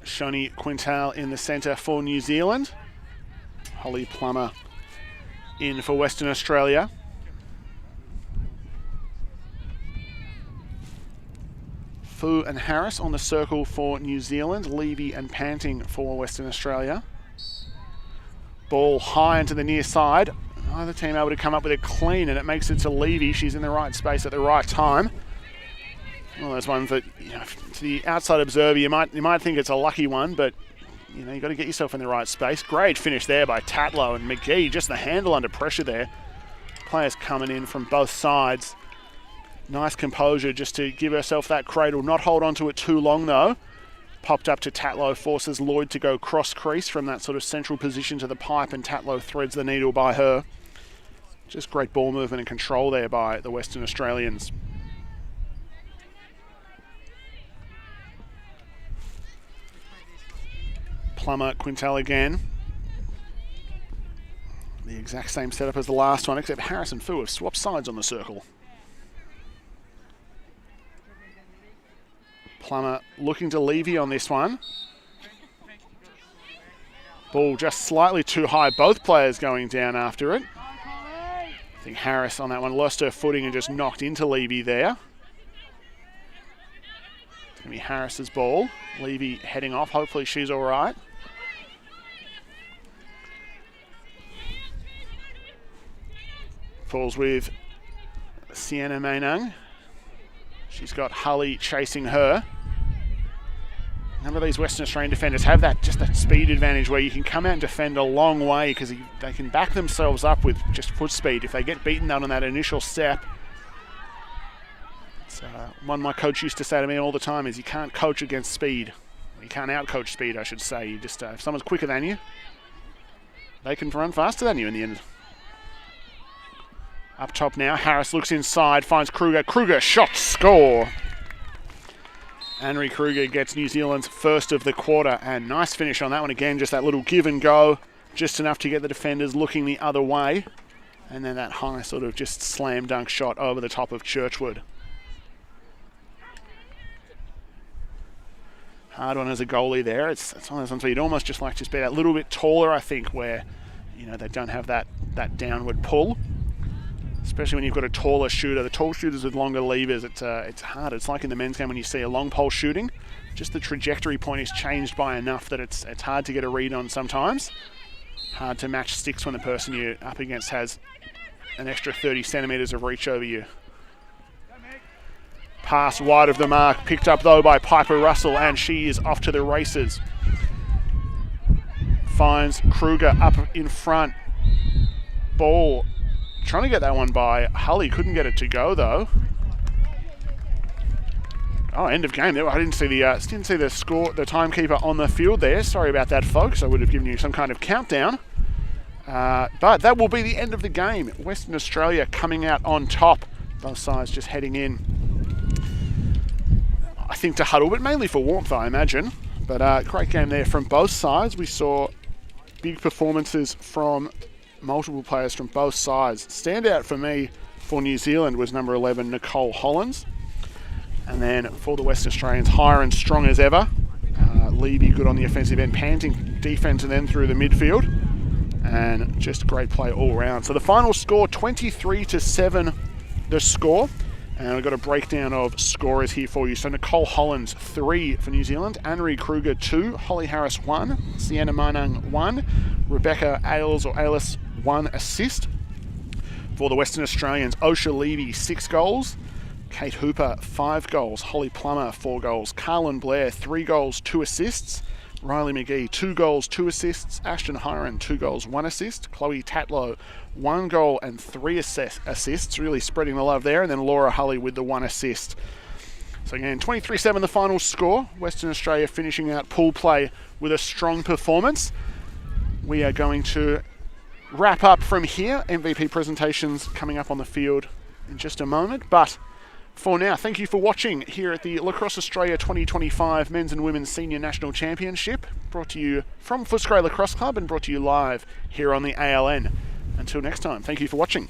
Shoni Quintal in the centre for New Zealand. Holly Plummer in for Western Australia. Fu and Harris on the circle for New Zealand. Levy and Panting for Western Australia. Ball high into the near side. Neither team able to come up with a clean, and it makes it to Levy. She's in the right space at the right time. One of those ones that, you know, to the outside observer, you might think it's a lucky one, but you know, you got to get yourself in the right space. Great finish there by Tatlow, and McGee, just the handle under pressure there. Players coming in from both sides. Nice composure just to give herself that cradle, not hold on to it too long though. Popped up to Tatlow, forces Lloyd to go cross crease from that sort of central position to the pipe, and Tatlow threads the needle by her. Just great ball movement and control there by the Western Australians. Plummer, Quintal again. The exact same setup as the last one, except Harris and Fu have swapped sides on the circle. Plummer looking to Levy on this one. Ball just slightly too high. Both players going down after it. I think Harris on that one lost her footing and just knocked into Levy there. It's going to be Harris's ball. Levy heading off. Hopefully she's all right. Falls with Sienna Mainang. She's got Hully chasing her. A number of these Western Australian defenders have that speed advantage where you can come out and defend a long way because they can back themselves up with just foot speed. If they get beaten down on that initial step, it's one my coach used to say to me all the time is you can't coach against speed. You can't out-coach speed, I should say. You just if someone's quicker than you, they can run faster than you in the end. Up top now, Harris looks inside, finds Kruger. Kruger, shot, score! Anne-Marie Kruger gets New Zealand's first of the quarter, and nice finish on that one again, just that little give and go. just enough to get the defenders looking the other way. And then that high sort of just slam dunk shot over the top of Churchwood. Hard one as a goalie there. It's one of those ones where you'd almost just like to be that little bit taller, I think, where, you know, they don't have that downward pull. Especially when you've got a taller shooter. The tall shooters with longer levers, it's hard. It's like in the men's game when you see a long pole shooting. Just the trajectory point is changed by enough that it's hard to get a read on sometimes. Hard to match sticks when the person you're up against has an extra 30 centimetres of reach over you. Pass wide of the mark, picked up though by Piper Russell, and she is off to the races. Finds Kruger up in front. Ball, trying to get that one by Hully, couldn't get it to go though. Oh, end of game there. I didn't see the score, the timekeeper on the field there. Sorry about that, folks. I would have given you some kind of countdown. But that will be the end of the game. Western Australia coming out on top. Both sides just heading in, I think, to huddle, but mainly for warmth, I imagine. But great game there from both sides. We saw big performances from multiple players from both sides. Standout for me for New Zealand was number 11, Nicole Hollins. And then for the Western Australians, Hiron strong as ever. Levy good on the offensive end, panting defence and then through the midfield. And just great play all round. So the final score, 23-7 the score. And I've got a breakdown of scorers here for you. So Nicole Hollins, 3 for New Zealand. Anne-Marie Kruger, 2. Holly Harris, 1. Sienna Manung, 1. Rebecca Ailes, 1 assist. For the Western Australians, Osha Levy, 6 goals. Kate Hooper, 5 goals. Holly Plummer, 4 goals. Carlin Blair, 3 goals, 2 assists. Riley McGee, 2 goals, 2 assists. Ashton Hiron, 2 goals, 1 assist. Chloe Tatlow, 1 goal and 3 assists, really spreading the love there. And then Laura Hully with the 1 assist. So again, 23-7 the final score. Western Australia finishing out pool play with a strong performance. We are going to wrap up from here. MVP presentations coming up on the field in just a moment. But for now, thank you for watching here at the Lacrosse Australia 2025 Men's and Women's Senior National Championship, brought to you from Footscray Lacrosse Club and brought to you live here on the ALN. Until next time, thank you for watching.